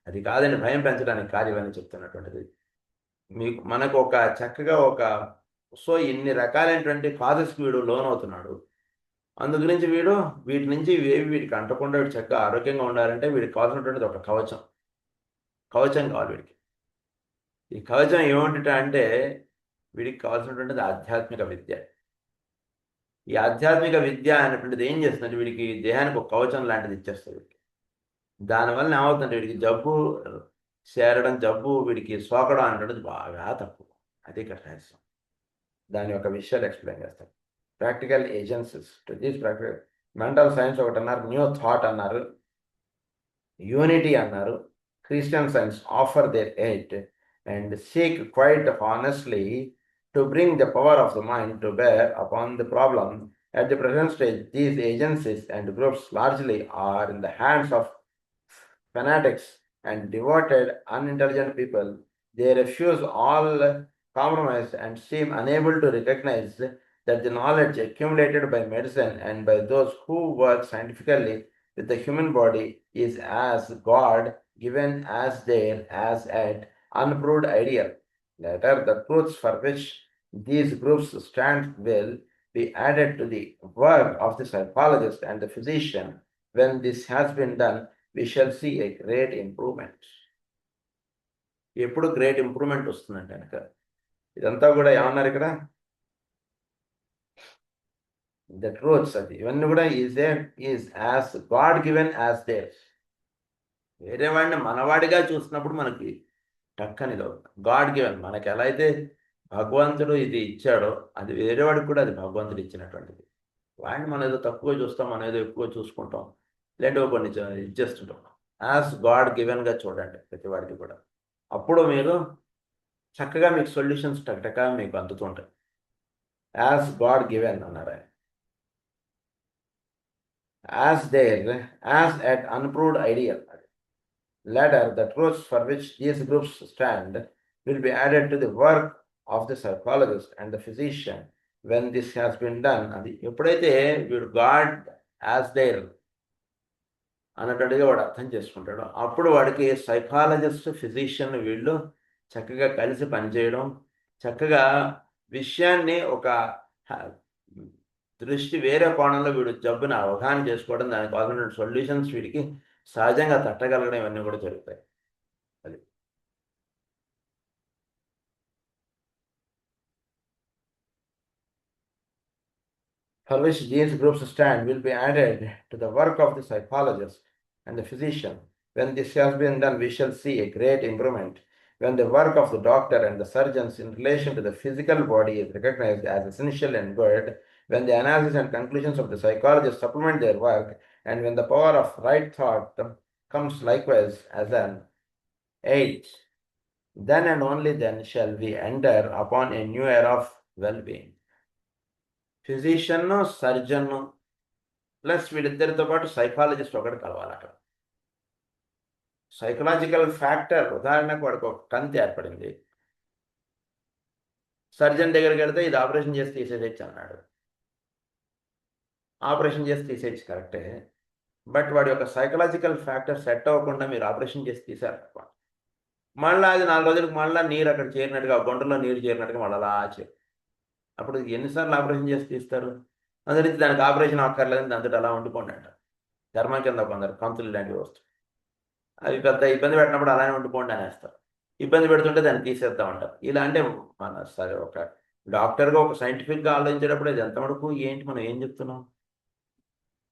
అది కాదని, భయం పెంచడానికి కాదు ఇవన్నీ చెప్తున్నటువంటిది. మీకు మనకు ఒక చక్కగా ఒక సో ఇన్ని రకాలైనటువంటి కాజెస్కి వీడు లోన్ అవుతున్నాడు. అందు గురించి వీడు వీటి నుంచి ఇవేవి వీడికి అంటకుండా వీడు చక్కగా ఆరోగ్యంగా ఉండాలంటే వీడికి కావాల్సినటువంటిది ఒక కవచం. కవచం కావాలి వీడికి. ఈ కవచం ఏమిటి అంటే వీడికి కావాల్సినటువంటిది ఆధ్యాత్మిక విద్య. ఈ ఆధ్యాత్మిక విద్య అనేటువంటిది ఏం చేస్తుందంటే వీడికి దేహానికి ఒక కవచం లాంటిది ఇచ్చేస్తుంది వీడికి. దానివల్ల ఏమవుతుందంటే వీడికి జబ్బు చేరడం, జబ్బు వీడికి సోకడం అనేటువంటిది బాగా తక్కువ. అది ఇక్కడ రహస్యం. దాని యొక్క విషయాలు ఎక్స్ప్లెయిన్ చేస్తారు. Practical agencies to this practical mental science ఒకటి అన్నారు, న్యూ థాట్ అన్నారు, యూనిటీ అన్నారు. Christian Science offer their aid and seek quite honestly to bring the power of the mind to bear upon the problem. At the present stage, these agencies and groups largely are in the hands of fanatics and devoted, unintelligent people. They refuse all compromise and seem unable to recognize that the knowledge accumulated by medicine and by those who work scientifically with the human body is as God given as their as an unproved ideal. Later, the truths for which these groups stand will be added to the work of the psychologist and the physician. When this has been done, we shall see a great improvement. ఎప్పుడు great improvement వస్తుందంటే కనుక ఇదంతా కూడా ఏమన్నారు ఇక్కడ, the truths అది ఇవన్నీ కూడా is as God given as their. వేరే వాడిని మనవాడిగా చూసినప్పుడు మనకి టక్కనిలో గాడ్ గివెన్, మనకి ఎలా అయితే భగవంతుడు ఇది ఇచ్చాడో అది వేరేవాడికి కూడా అది భగవంతుడు ఇచ్చినటువంటిది. వాడిని మనం ఏదో తక్కువ చూస్తాం, మనం ఏదో ఎక్కువ చూసుకుంటాం, లేదంటే కొన్ని ఇచ్చేస్తుంటాం. యాజ్ గాడ్ గివెన్గా చూడండి ప్రతి వాడికి కూడా. అప్పుడు మీరు చక్కగా మీకు సొల్యూషన్స్ టక్టక మీకు అందుతుంటాయి. యాజ్ గాడ్ గివెన్ అన్నారు ఆయన. As there as at unproved ideal. Later, the truths for which these groups stand will be added to the work of the psychologist and the physician. When this has been done, అది ఎప్పుడైతే వీడు God as there అన్నట్టుగా వాడు అర్థం చేసుకుంటాడు, అప్పుడు వాడికి psychologist, physician వీళ్ళు చక్కగా కలిసి పనిచేయడం, చక్కగా విషయాన్ని ఒక దృష్టి వేరే కోణంలో వీడు జబ్బుని అవగాహన చేసుకోవడం, దానికి కావాల్సిన సొల్యూషన్స్ వీడికి సహజంగా తట్టగలగడం, ఇవన్నీ కూడా జరుగుతాయి. అది for which these groups stand will be added to the work of the psychologist and the physician. When this has been done, we shall see a great improvement. When the work of the doctor and the surgeons in relation to the physical body is recognized as essential and good, when the analysis and conclusions of the psychologist supplement their work, and when the power of right thought comes likewise as an aid, then and only then shall we enter upon a new era of well-being. Physician, surgeon plus వీళ్ళిద్దరితో పాటు psychologist ఒకటి కలవాలి అక్కడ. Psychological factor, ఉదాహరణకు వాడికి ఒక కంతి ఏర్పడింది, surgeon దగ్గరికి వెళ్తే ఇది ఆపరేషన్ చేసి తీసేయచ్చు అన్నాడు. ఆపరేషన్ చేసి తీసేయచ్చు కరెక్టే, బట్ వాడి యొక్క సైకలాజికల్ ఫ్యాక్టర్ సెట్ అవ్వకుండా మీరు ఆపరేషన్ చేసి తీశారు, మళ్ళీ అది 4 రోజులకు మళ్ళీ నీరు అక్కడ చేరినట్టుగా, గుంటలో నీరు చేరినట్టుగా మళ్ళీ అలా చేరు. అప్పుడు ఎన్నిసార్లు ఆపరేషన్ చేసి తీస్తారు? అందుకని దానికి ఆపరేషన్ అక్కర్లేదని దాంతో అలా ఉండిపోండి అంట. ధర్మం కింద కొందరు కంతులు లాంటివి వస్తాయి, అవి పెద్ద ఇబ్బంది పెట్టినప్పుడు అలానే ఉండిపోండి అనేస్తారు. ఇబ్బంది పెడుతుంటే దాన్ని తీసేద్దాం అంటారు. ఇలా అంటే మన సరే ఒక డాక్టర్గా ఒక సైంటిఫిక్గా ఆలోచించేటప్పుడు అది ఎంత మటుకు ఏంటి మనం ఏం చెప్తున్నాం?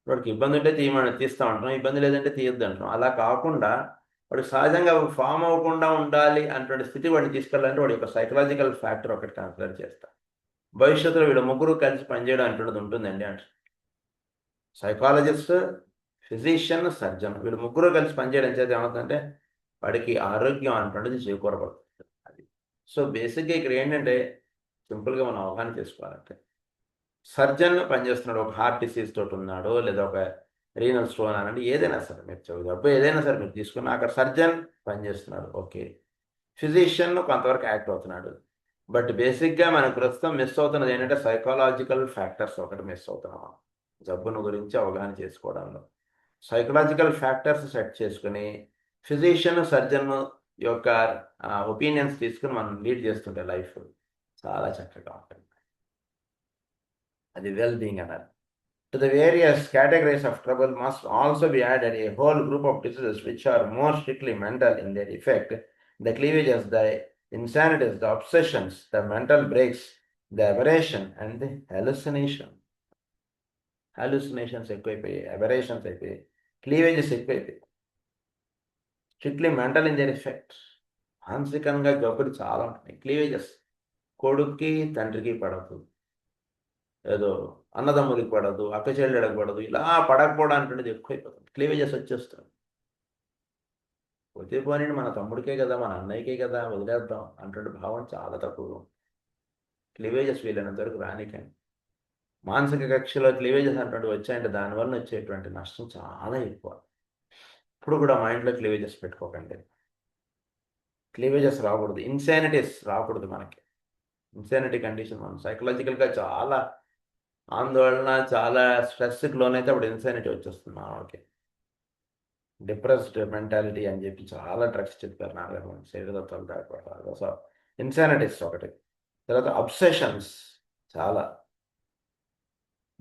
వాడికి ఇబ్బంది ఉంటే తీస్తా ఉంటాం, ఇబ్బంది లేదంటే తీయొద్దు అంటున్నాం. అలా కాకుండా వాడు సహజంగా ఫామ్ అవ్వకుండా ఉండాలి అన్నటువంటి స్థితి వాడిని తీసుకెళ్ళాలంటే వాడి యొక్క సైకలాజికల్ ఫ్యాక్టర్ ఒకటి కన్సిడర్ చేస్తాం. భవిష్యత్తులో వీళ్ళు ముగ్గురు కలిసి పనిచేయడం అంటున్నది ఉంటుందండి అంట. సైకాలజిస్ట్, ఫిజిషియన్, సర్జన్ వీళ్ళు ముగ్గురు కలిసి పనిచేయడం చేత ఏమవుతుందంటే వాడికి ఆరోగ్యం అంటున్నది చేకూరబడుతుంది. అది సో బేసిక్గా ఇక్కడ ఏంటంటే సింపుల్గా మనం అవగాహన చేసుకోవాలంటే సర్జన్ పనిచేస్తున్నాడు, ఒక హార్ట్ డిసీజ్ తోటి ఉన్నాడు, లేదా ఒక రీనల్ స్టోన్ అనండి, ఏదైనా సరే మీరు జబ్బు ఏదైనా సరే మీరు తీసుకున్న అక్కడ సర్జన్ పనిచేస్తున్నాడు, ఓకే. ఫిజిషియన్ కొంతవరకు యాక్ట్ అవుతున్నాడు. బట్ బేసిక్గా మనకు ప్రస్తుతం మిస్ అవుతున్నది ఏంటంటే సైకాలజికల్ ఫ్యాక్టర్స్ ఒకటి మిస్ అవుతున్నాం జబ్బును గురించి అవగాహన చేసుకోవడంలో. సైకలాజికల్ ఫ్యాక్టర్స్ సెట్ చేసుకుని ఫిజిషియన్ సర్జన్ యొక్క ఒపీనియన్స్ తీసుకుని మనం లీడ్ చేస్తుంటే లైఫ్ చాలా చక్కగా ఉంటుంది. అది వెల్ బీయింగ్ అన్నారు. To the various categories of trouble must also be added a whole group of diseases which are more strictly mental in their effect: the cleavages, the insanities, the obsessions, the mental breaks, the aberration, and the hallucination. Hallucinations ఎక్కువైపోయి, aberrations అయిపోయి, cleavages ఎక్కువైపోయి. Strictly mental in there effect. మానసికంగా జబ్బులు చాలా ఉంటాయి. Cleavages కొడుక్కి తండ్రికి పడదు, ఏదో అన్నదమ్ములకి పడదు, అక్క చెల్లెళ్ళకి పడదు, ఇలా పడకపోవడానికి ఎక్కువైపోతుంది. క్లీవేజెస్ వచ్చేస్తుంది. పోతే పోనీ మన తమ్ముడికే కదా, మన అన్నయ్యకే కదా, వదిలేద్దాం అంటుండే భావం చాలా తక్కువ. క్లీవేజెస్ వీలైనంత వరకు రానికండి. మానసిక కక్షలో క్లీవేజెస్ అంటుంటే వచ్చాయంటే దానివల్ల వచ్చేటువంటి నష్టం చాలా ఎక్కువ. ఇప్పుడు కూడా మైండ్లో క్లీవేజెస్ పెట్టుకోకండి. క్లీవేజెస్ రాకూడదు, ఇన్సానిటీస్ రాకూడదు మనకి. ఇన్సానిటీ కండిషన్ మనం సైకలాజికల్గా చాలా ఆందోళన, చాలా స్ట్రెస్కి లోనైతే అప్పుడు ఇన్సానిటీ వచ్చేస్తుంది మనకి. డిప్రెస్డ్ మెంటాలిటీ అని చెప్పి చాలా డ్రగ్స్ చెప్పారు నాన్నగారు, శరీరతత్వాలు దాటిపడతారు. సో ఇన్సానిటీస్ ఒకటి. తర్వాత అబ్సెషన్స్ చాలా.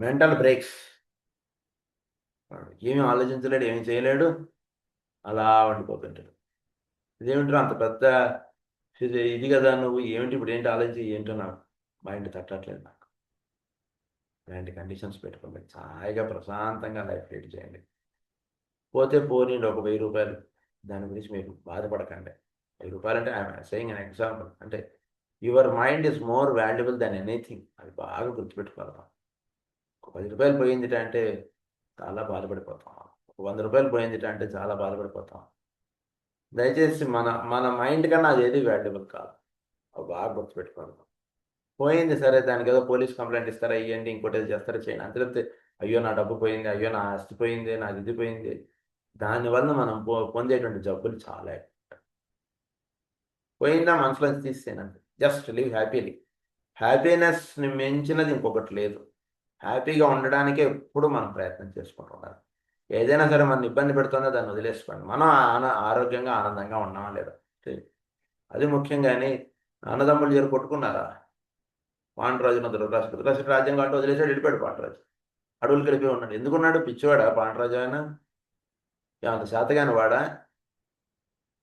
మెంటల్ బ్రేక్స్, ఏమీ ఆలోచించలేడు, ఏమీ చేయలేడు, అలా ఉండిపోతుంటాడు. ఇదేమిటో అంత పెద్ద ఇది కదా నువ్వు, ఏమిటి ఇప్పుడు ఏంటి ఆలోచించి, ఏంటో నాకు మైండ్ తట్టట్లేదు నాకు. ఇలాంటి కండిషన్స్ పెట్టుకోండి, హాయిగా ప్రశాంతంగా లైఫ్ లీడ్ చేయండి. పోతే పోనీండి ఒక 1000 రూపాయలు, దాని గురించి మీరు బాధపడకండి. 1000 రూపాయలు అంటే ఐఎమ్ సేయింగ్ అన్ ఎగ్జాంపుల్. అంటే your mind is more valuable than anything. అది బాగా గుర్తుపెట్టుకోవాలి. ఒక 10 రూపాయలు పోయింది అంటే చాలా బాధపడిపోతాం. ఒక 100 రూపాయలు పోయింది అంటే చాలా బాధపడిపోతాం. దయచేసి మన మన మైండ్ కన్నా అది ఏది వాల్యుబుల్ కాదు. అవి బాగా గుర్తుపెట్టుకోవాలి. పోయింది సరే, దానికి ఏదో పోలీస్ కంప్లైంట్ ఇస్తారా, ఇవ్వండి, ఇంకోటి ఏదో చేస్తారా, చేయండి. అంతే తప్పితే అయ్యో నా డబ్బు పోయింది, అయ్యో నా ఆస్తి పోయింది, నాది ఇది పోయింది, దానివల్ల మనం పొందేటువంటి జబ్బులు చాలా ఎక్కువ. పోయిందా మనసులో తీసేనండి, జస్ట్ లివ్ హ్యాపీలీ. హ్యాపీనెస్ని మించినది ఇంకొకటి లేదు. హ్యాపీగా ఉండడానికే ఎప్పుడు మనం ప్రయత్నం చేసుకుంటూ ఉండాలి. ఏదైనా సరే మన ఇబ్బంది పెడుతుందో దాన్ని వదిలేసుకోండి. మనం ఆరోగ్యంగా ఆనందంగా ఉన్నామా లేదా, అది ముఖ్యంగాని. అన్నదమ్ములు జరు కొట్టుకున్నారా, పాండురాజున ధృతరాష్ట్రుడు రాజ్యం కాబట్టి వదిలేసాడు, వెళ్ళిపోయాడు పాండురాజు. అడవులు కలిపి ఉన్నాడు. ఎందుకున్నాడు? పిచ్చివాడా పాండురాజు? ఆయన అంత శాతగాని వాడా?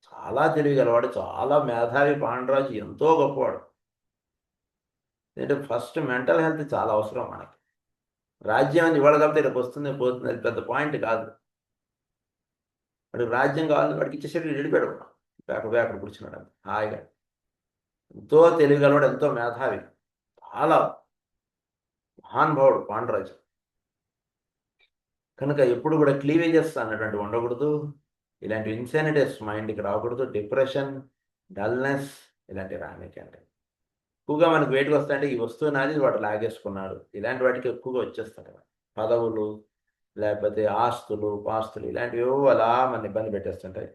చాలా తెలివిగలవాడు, చాలా మేధావి. పాండురాజు ఎంతో గొప్పవాడు. ఎందుకంటే ఫస్ట్ మెంటల్ హెల్త్ చాలా అవసరం మనకి. రాజ్యం అని ఇవాళ కాబట్టి రేపు వస్తుంది పోతుంది, అది పెద్ద పాయింట్ కాదు. వాడికి రాజ్యం కావాలి, వాడికి ఇచ్చేసరికి వెళ్ళిపోయాడు, అక్కడ కూర్చున్నాడు అంత హాయిగా. ఎంతో తెలివిగలవాడు, ఎంతో మేధావి, చాలా మహానుభావుడు పాండురాజు. కనుక ఎప్పుడు కూడా క్లీవేజెస్ అన్నటువంటి ఉండకూడదు. ఇలాంటి ఇన్సానిటీస్ మైండ్కి రాకూడదు. డిప్రెషన్, డల్నెస్ ఇలాంటివి రానికండి. ఎక్కువగా మనకు వేటికి వస్తాయంటే ఈ వస్తువు నాది, వాడు లాగేసుకున్నాడు, ఇలాంటి వాటికి ఎక్కువగా వచ్చేస్తాయి కదా. పదవులు, లేకపోతే ఆస్తులు, పాస్తులు ఇలాంటివి అలా మన ఇబ్బంది పెట్టేస్తుంటాయి.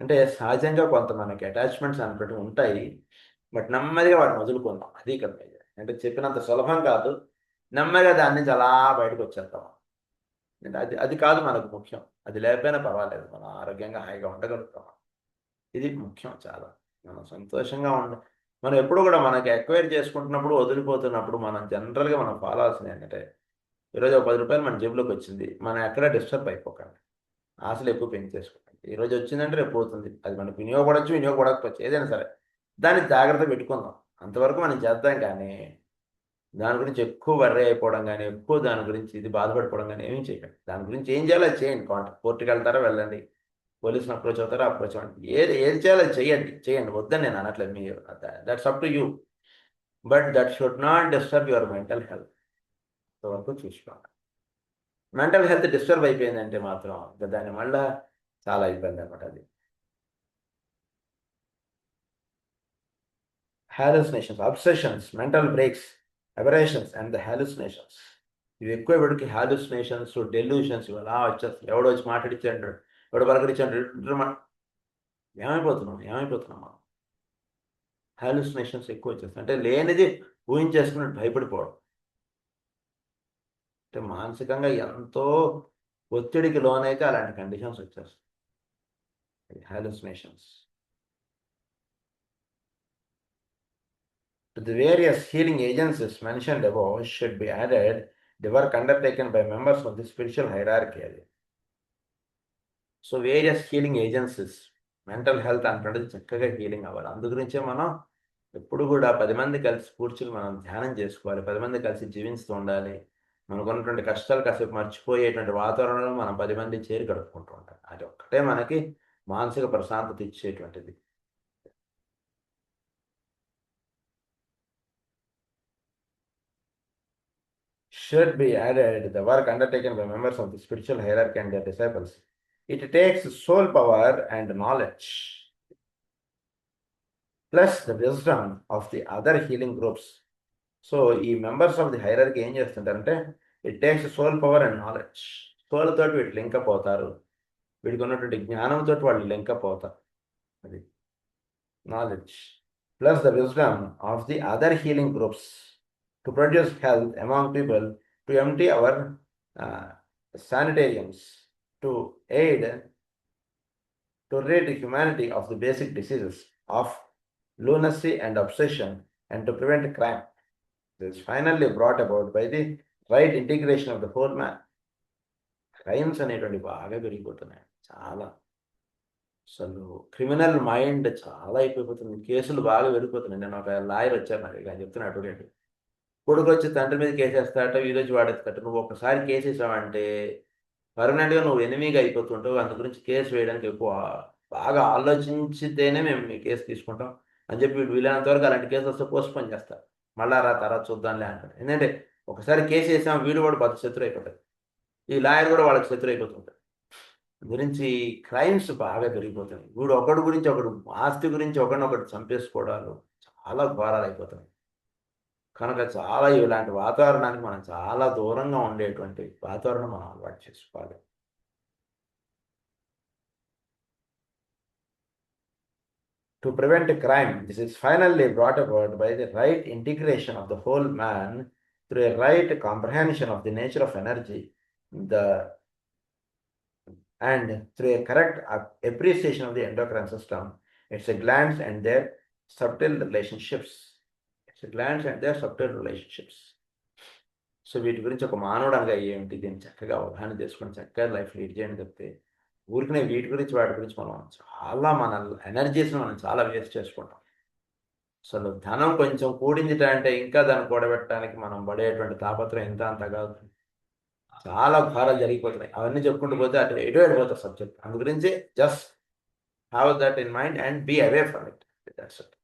అంటే సహజంగా కొంత మనకి అటాచ్మెంట్స్ అనుకుంటూ ఉంటాయి. బట్ నెమ్మదిగా వాటిని వదులుకుందాం, అది ఇక్కడ. అంటే చెప్పినంత సులభం కాదు. నెమ్మదిగా దాని నుంచి అలా బయటకు వచ్చేస్తాం. అది అది కాదు మనకు ముఖ్యం. అది లేకపోయినా పర్వాలేదు, మనం ఆరోగ్యంగా హాయిగా ఉండగలుగుతాం. ఇది ముఖ్యం చాలా. మనం సంతోషంగా మనం ఎప్పుడు కూడా మనకి ఎక్వైర్ చేసుకుంటున్నప్పుడు, వదిలిపోతున్నప్పుడు మనం జనరల్గా మనం ఫాలో అవ్వాల్సింది ఏంటంటే, ఈరోజు ఒక 10 రూపాయలు మన జేబులోకి వచ్చింది, మనం ఎక్కడ డిస్టర్బ్ అయిపోకండి, ఆశలు ఎక్కువ పెంచేసుకోకండి. ఈరోజు వచ్చిందంటే రేపు పోతుంది. అది మనకు వినియోగపడచ్చు, వినియోగపడకపోవచ్చు, ఏదైనా సరే దాన్ని జాగ్రత్త పెట్టుకుందాం. అంతవరకు మనం చేద్దాం. కానీ దాని గురించి ఎక్కువ వర్రీ అయిపోవడం కానీ, ఎక్కువ దాని గురించి ఇది బాధపడిపోవడం కానీ ఏమీ చేయకండి. దాని గురించి ఏం చేయాలో అది చేయండి. కోర్టుకి వెళ్తారా వెళ్ళండి, పోలీసుని అప్రోచ్ అవుతారా అప్రోచ్ అవ్వండి, ఏది చేయాలో చేయండి. వద్దని నేను అనట్లేదు, మీరు that's up to you. But that should not disturb your mental health. అంతవరకు చూసుకోండి. మెంటల్ హెల్త్ డిస్టర్బ్ అయిపోయిందంటే మాత్రం దాన్ని మళ్ళీ చాలా ఇబ్బంది అనమాట. అది hallucinations, obsessions, mental breaks, aberrations and the hallucinations. ఇవి ఎక్కువ వీడికి హాలుసినేషన్స్, డెల్యూషన్స్ ఇవి అలా వచ్చేస్తాయి. ఎవడో వచ్చి మాట్లాడిచ్చాడు, ఎవడో పలకరించాడు, ఏమైపోతున్నాం మనం. హాలుసినేషన్స్ ఎక్కువ వచ్చేస్తాయి. అంటే లేనిది ఊహించేసుకున్నట్టు భయపడిపోవడం. అంటే మానసికంగా ఎంతో ఒత్తిడికి లోనైతే అలాంటి కండిషన్స్ వచ్చేస్తాయి, hallucinations. To the various healing agencies mentioned above should be added the work undertaken by members of the spiritual hierarchy. So various healing agencies, mental health అంటే చక్కగా హీలింగ్ అవ్వాలి. అందు గురించే మనం ఎప్పుడు కూడా 10 మంది కలిసి కూర్చుని మనం ధ్యానం చేసుకోవాలి. 10 మంది కలిసి జీవిస్తూ ఉండాలి. మనకున్నటువంటి కష్టాలు కాసేపు మర్చిపోయేటువంటి వాతావరణంలో మనం 10 మంది చేరి గడుపుకుంటూ ఉంటాం. అది ఒక్కటే మనకి మానసిక ప్రశాంతత ఇచ్చేటువంటిది. Should be added the work undertaken by members of the spiritual hierarchy and their disciples. It takes soul power and knowledge, plus the wisdom of the other healing groups. So ఈ మెంబర్స్ ఆఫ్ ది హైరార్కీ ఏం చేస్తుంటారంటే, it takes soul power and knowledge. Soul తోటి వీళ్ళు link up అవుతారు, వీడికి ఉన్నటువంటి జ్ఞానంతో వాళ్ళు లింకప్ అవుతారు. అది knowledge plus the wisdom of the other healing groups to produce health among people, to empty our sanitariums, to aid to rid humanity of the basic diseases of lunacy and obsession, and to prevent crime. This is finally brought about by the right integration of the whole man. Crimes అనేటువంటి బాగా పెరిగిపోతున్నాయి చాలా. అసలు criminal mind చాలా అయిపోతుంది, కేసులు బాగా పెరిగిపోతున్నాయి. నేను ఒక లాయర్ వచ్చాను, నాకు ఆయన చెప్తున్నా, అడ్వకేట్. కొడుకు వచ్చి తండ్రి మీద కేసు వేస్తాట, వీరొచ్చి వాడేస్తాట. నువ్వు ఒకసారి కేసు వేసావంటే పర్మనెంట్గా నువ్వు ఎనిమిగా అయిపోతుంటావు. అందు గురించి కేసు వేయడానికి ఎక్కువ బాగా ఆలోచించితేనే మేము మీ కేసు తీసుకుంటాం అని చెప్పి వీడు వీలైనంత వరకు అలాంటి కేసు వస్తే పోస్ట్పోన్ చేస్తారు. మళ్ళా తర్వాత చూద్దాంలే అంటారు. ఎందుకంటే ఒకసారి కేసు వేసాం, వీడు కూడా బతు శత్రు అయిపోతాడు, ఈ లాయర్ కూడా వాళ్ళకి శత్రు అయిపోతుంటాడు. గురించి క్రైమ్స్ బాగా పెరిగిపోతున్నాయి. వీడు ఒకటి గురించి ఒకడు, ఆస్తి గురించి ఒకరినొకటి చంపేసుకోవడాలు చాలా ఘోరాలు అయిపోతున్నాయి. కనుక చాలా ఇలాంటి వాతావరణానికి మనం చాలా దూరంగా ఉండేటువంటి వాతావరణం మనం అలవాటు చేసుకోవాలి. To prevent crime, this is finally brought about by the right integration of the whole man through a right comprehension of the nature of energy, and through a correct appreciation of the endocrine system, its glands and their subtle relationships. So వీటి గురించి ఒక మానవుడంగా ఏమిటి, దీన్ని చక్కగా అవగాహన చేసుకొని చక్కగా life lead చేయని చెప్తే, ఊరికనే వీటి గురించి వాటి గురించి మనం చాలా మన ఎనర్జీస్ని మనం చాలా వేస్ట్ చేసుకుంటాం. అసలు ధనం కొంచెం కూడిందిట అంటే ఇంకా దాన్ని కూడబెట్టడానికి మనం పడేటువంటి తాపత్రం ఎంత అంత కాదు, చాలా ఘోరాలు జరిగిపోతున్నాయి. అవన్నీ చెప్పుకుంటూ పోతే అటు ఎటు వెళ్ళిపోతారు సబ్జెక్ట్. అందు గురించి just have that in mind and be away from it. That's it.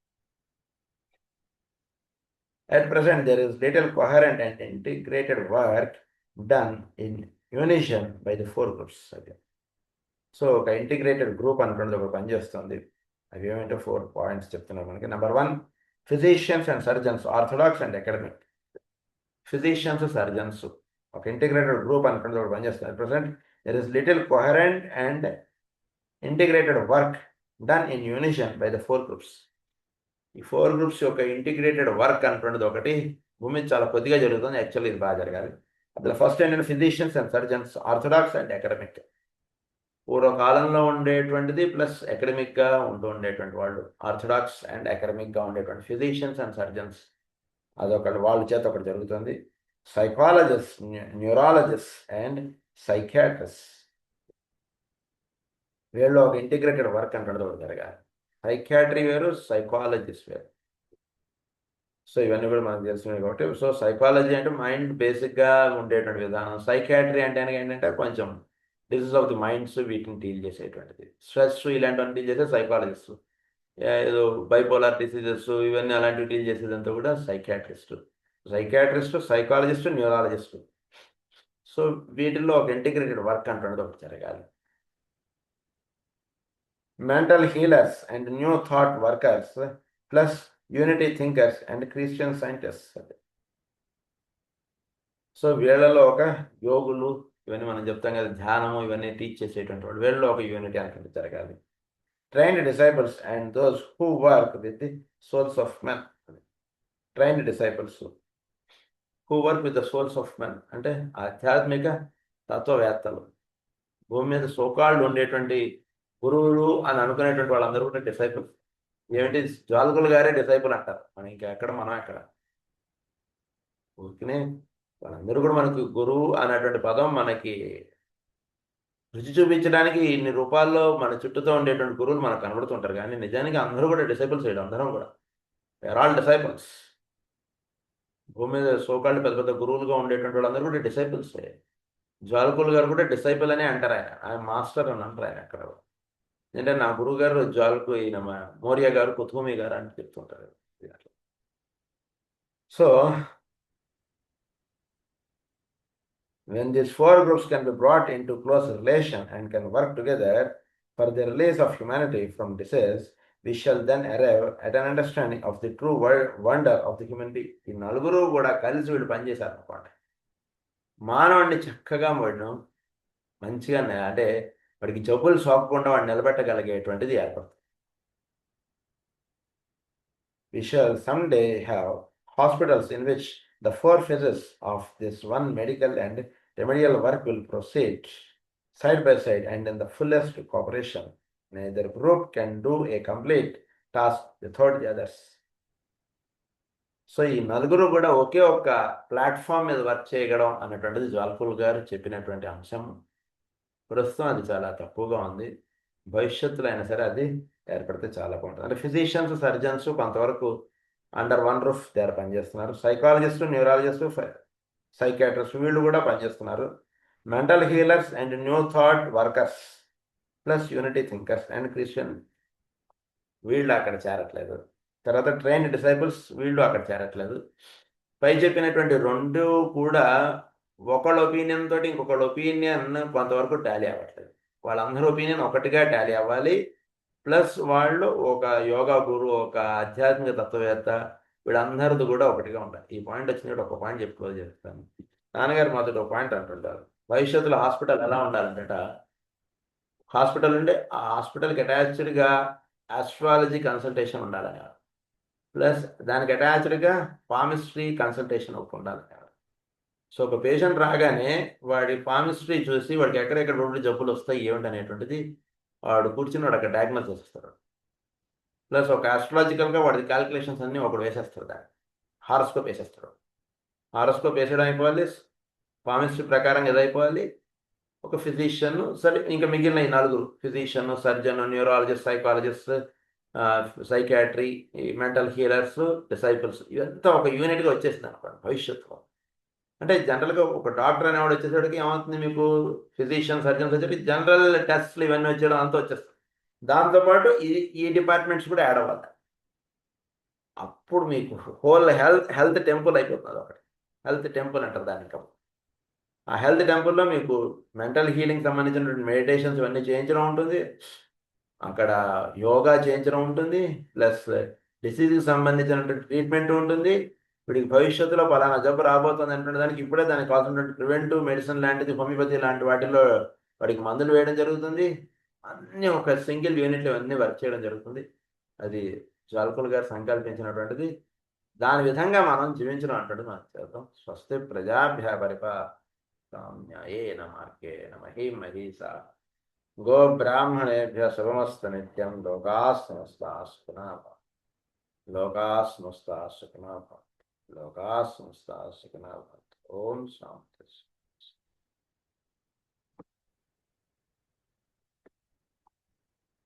At present, there is little coherent and integrated work done in unison by the 4 groups. So ఒక ఇంటిగ్రేటెడ్ గ్రూప్ అనుకున్నది ఒక పనిచేస్తుంది. అవి ఏమంటే 4 points చెప్తున్నారు మనకి. Number 1, physicians and surgeons, orthodox and academic. Physicians, surgeons ఒక integrated group అనుకున్నది ఒక పనిచేస్తుంది. At present there is little coherent and integrated work done in unison by the 4 groups. ఈ 4 గ్రూప్స్ యొక్క ఇంటిగ్రేటెడ్ వర్క్ అనుకున్నది ఒకటి భూమి మీద చాలా కొద్దిగా జరుగుతుంది. యాక్చువల్లీ ఇది బాగా జరగాలి. అందులో ఫస్ట్ ఏంటంటే physicians and surgeons, orthodox and academic. పూర్వకాలంలో ఉండేటువంటిది ప్లస్ అకాడమిక్గా ఉండేటువంటి వాళ్ళు, ఆర్థోడాక్స్ అండ్ అకాడమిక్గా ఉండేటువంటి ఫిజిషియన్స్ అండ్ సర్జన్స్, అదొకటి వాళ్ళ చేత ఒకటి జరుగుతుంది. సైకాలజిస్ట్, న్యూరాలజిస్ట్ అండ్ సైకియాట్రిస్ట్, వీళ్ళు ఒక ఇంటిగ్రేటెడ్ వర్క్ అంటున్నది ఒకటి జరగాలి. సైకియాట్రీ వేరు, సైకాలజిస్ట్ వేరు. సో ఇవన్నీ కూడా మనకు తెలిసినవి కాబట్టి, సో సైకాలజీ అంటే మైండ్ బేసిక్గా ఉండేటువంటి విధానం. సైకియాట్రీ అంటే ఏంటంటే కొంచెం డిసీజ్ ఆఫ్ ది మైండ్స్, వీటిని డీల్ చేసేటువంటిది. స్ట్రెస్ ఇలాంటివన్నీ డీల్ చేసే సైకాలజిస్ట్. ఏదో బైపోలార్ డిసీజెస్ ఇవన్నీ అలాంటివి డీల్ చేసేదంతా కూడా సైకియాట్రిస్ట్, సైకాలజిస్ట్, న్యూరాలజిస్ట్. సో వీటిల్లో ఒక ఇంటిగ్రేటెడ్ వర్క్ అంటున్నది ఒకటి జరగాలి. Mental healers and new thought workers plus unity thinkers and Christian scientist. So వీళ్ళలో ఒక యోగులు, ఇవన్నీ మనం చెప్తాం కదా, ధ్యానము ఇవన్నీ టీచ్ చేసేటువంటి వాళ్ళు, వీళ్ళలో ఒక యూనిటీ అనేది జరగాలి. Trained disciples and those who work with the souls of men. Trained disciples who work with the souls of men అంటే ఆధ్యాత్మిక తత్వవేత్తలు. భూమి మీద సోకాళ్ళు ఉండేటువంటి గురువులు అని అనుకునేటువంటి వాళ్ళందరూ కూడా డిసైపుల్స్. ఏమిటి, జ్వాలకులు గారే డిసైపుల్ అంటారు. మనం ఇంకా ఎక్కడ, మనం ఎక్కడ ఊరికనే వాళ్ళందరూ కూడా మనకి గురువు అనేటువంటి పదం మనకి రుచి చూపించడానికి ఇన్ని రూపాల్లో మన చుట్టూతో ఉండేటువంటి గురువులు మనకు కనబడుతుంటారు, కానీ నిజానికి అందరూ కూడా డిసైపుల్స్ చేయడం, అందరం కూడా వేర్ ఆల్ డిసైపుల్స్. భూమి మీద సోకాళ్ళు పెద్ద పెద్ద గురువులుగా ఉండేటువంటి వాళ్ళందరూ కూడా డిసైపుల్స్. జ్వాలకులు గారు కూడా డిసైపుల్ అనే అంటారు, ఆయన మాస్టర్ అని అంటారు ఆయన అక్కడ. అంటే నా గురువు గారు జ్వాలకు, ఈయన మౌర్య గారు, కుతుమి గారు అని చెప్తుంటారు. So when these four groups can be brought into close relation and can work together for the release of humanity from disease, we shall then arrive at an understanding of the true wonder of the human being. ఈ నలుగురు కూడా కలిసి వీళ్ళు పనిచేశారు అనుకోండి, మానవుడిని చక్కగా వాడిను మంచిగా, అంటే వాడికి జబ్బులు సోకకుండా వాడిని నిలబెట్టగలిగేటువంటిది ఏర్పడుతుంది. We shall someday have hospitals in which the four phases of this one medical and remedial work will proceed side by side and in the fullest cooperation. Neither group can do a complete task without the others. So ఈ నలుగురు కూడా ఒకే ఒక్క platform మీద work చేయడం అనేటువంటిది జ్వాలకులు గారు చెప్పినటువంటి అంశం. ప్రస్తుతం అది చాలా తక్కువగా ఉంది. భవిష్యత్తులో అయినా సరే అది ఏర్పడితే చాలా బాగుంటుంది. అంటే ఫిజిషియన్స్, సర్జన్స్ కొంతవరకు అండర్ వన్ రూఫ్ దగ్గర పనిచేస్తున్నారు. సైకాలజిస్టు, న్యూరాలజిస్టు, సైకాట్రిస్ట్ వీళ్ళు కూడా పనిచేస్తున్నారు. Mental healers and new thought workers plus unity thinkers and Christian వీళ్ళు అక్కడ చేరట్లేదు. తర్వాత ట్రైన్డ్ డిసైపుల్స్ వీళ్ళు అక్కడ చేరట్లేదు. పై చెప్పినటువంటి రెండు కూడా ఒకళ్ళ ఒపీనియన్ తోటి ఇంకొకళ్ళ ఒపీనియన్ కొంతవరకు టాలీ అవ్వట్లేదు. వాళ్ళందరూ ఒపీనియన్ ఒకటిగా టాలీ అవ్వాలి. ప్లస్ వాళ్ళు ఒక యోగా గురువు, ఒక ఆధ్యాత్మిక తత్వవేత్త, వీళ్ళందరిది కూడా ఒకటిగా ఉండాలి. ఈ పాయింట్ వచ్చినప్పుడు ఒక పాయింట్ చెప్పుకో చెప్తాను. నాన్నగారు మొదటి ఒక పాయింట్ అంటుంటారు, భవిష్యత్తులో హాస్పిటల్ ఎలా ఉండాలంట, హాస్పిటల్ ఉంటే ఆ హాస్పిటల్కి అటాచ్డ్గా ఆస్ట్రాలజీ కన్సల్టేషన్ ఉండాలని, ప్లస్ దానికి అటాచ్డ్గా పామిస్ట్రీ కన్సల్టేషన్ ఒకటి ఉండాలని. సో ఒక పేషెంట్ రాగానే వాడి పామిస్ట్రీ చూసి వాడికి ఎక్కడెక్కడ రెండు జబ్బులు వస్తాయి ఏమిటి అనేటువంటిది వాడు కూర్చుని వాడు అక్కడ డయాగ్నోస్ చేసేస్తాడు. ప్లస్ ఒక ఆస్ట్రాలజికల్గా వాడి క్యాలిక్యులేషన్స్ అన్నీ ఒకడు వేసేస్తాడు, దాన్ని హారోస్కోప్ వేసేస్తాడు. హారోస్కోప్ వేసేయడం అయిపోవాలి, పామిస్ట్రీ ప్రకారం ఏదైపోవాలి, ఒక ఫిజిషియన్, సరే ఇంకా మిగిలిన ఈ నలుగురు physician, surgeon, neurologist, psychologist, psychiatry, mental healers, disciples, ఇదంతా ఒక యూనిట్గా వచ్చేసింది అనుకోండి భవిష్యత్తులో. అంటే జనరల్గా ఒక డాక్టర్ అనేవాడు వచ్చేసరికి ఏమవుతుంది, మీకు ఫిజిషియన్, సర్జన్స్ వచ్చేసి జనరల్ టెస్ట్లు ఇవన్నీ వచ్చేయడం అంతా వచ్చేస్తుంది. దాంతోపాటు ఈ డిపార్ట్మెంట్స్ కూడా యాడ్ అవ్వాలి. అప్పుడు మీకు హోల్ హెల్త్ టెంపుల్ అయిపోతుంది. ఒకటి హెల్త్ టెంపుల్ అంటారు దానికి. ఆ హెల్త్ టెంపుల్లో మీకు మెంటల్ హీలింగ్ సంబంధించినటువంటి మెడిటేషన్స్ ఇవన్నీ చేయించడం ఉంటుంది, అక్కడ యోగా చేయించడం ఉంటుంది, ప్లస్ డిసీజ్కి సంబంధించినటువంటి ట్రీట్మెంట్ ఉంటుంది. వీడికి భవిష్యత్తులో పలానా జబ్బు రాబోతుంది అంటే దానికి ఇప్పుడే దానికి కావాల్సినటువంటి ప్రివెంటివ్ మెడిసిన్ లాంటిది, హోమియోపతి లాంటి వాటిల్లో వాడికి మందులు వేయడం జరుగుతుంది. అన్నీ ఒక సింగిల్ యూనిట్లో అన్నీ వర్క్ చేయడం జరుగుతుంది. అది జ్వాలకులు గారు సంకల్పించినటువంటిది. దాని విధంగా మనం జీవించడం అంటాడు మనం చేద్దాం. స్వస్తి ప్రజాభ్య పరిపాలయేన మార్గేణ మహీమహీసా గో బ్రాహ్మణేభ్య శుభమస్తు నిత్యం. లోకాః సమస్తాః సుఖినః భవంతు. లోకాః సమస్తాః సుఖినః భవంతు. లోకాః సమస్తాః సుఖినః భవంతు. ఓం శాంతి.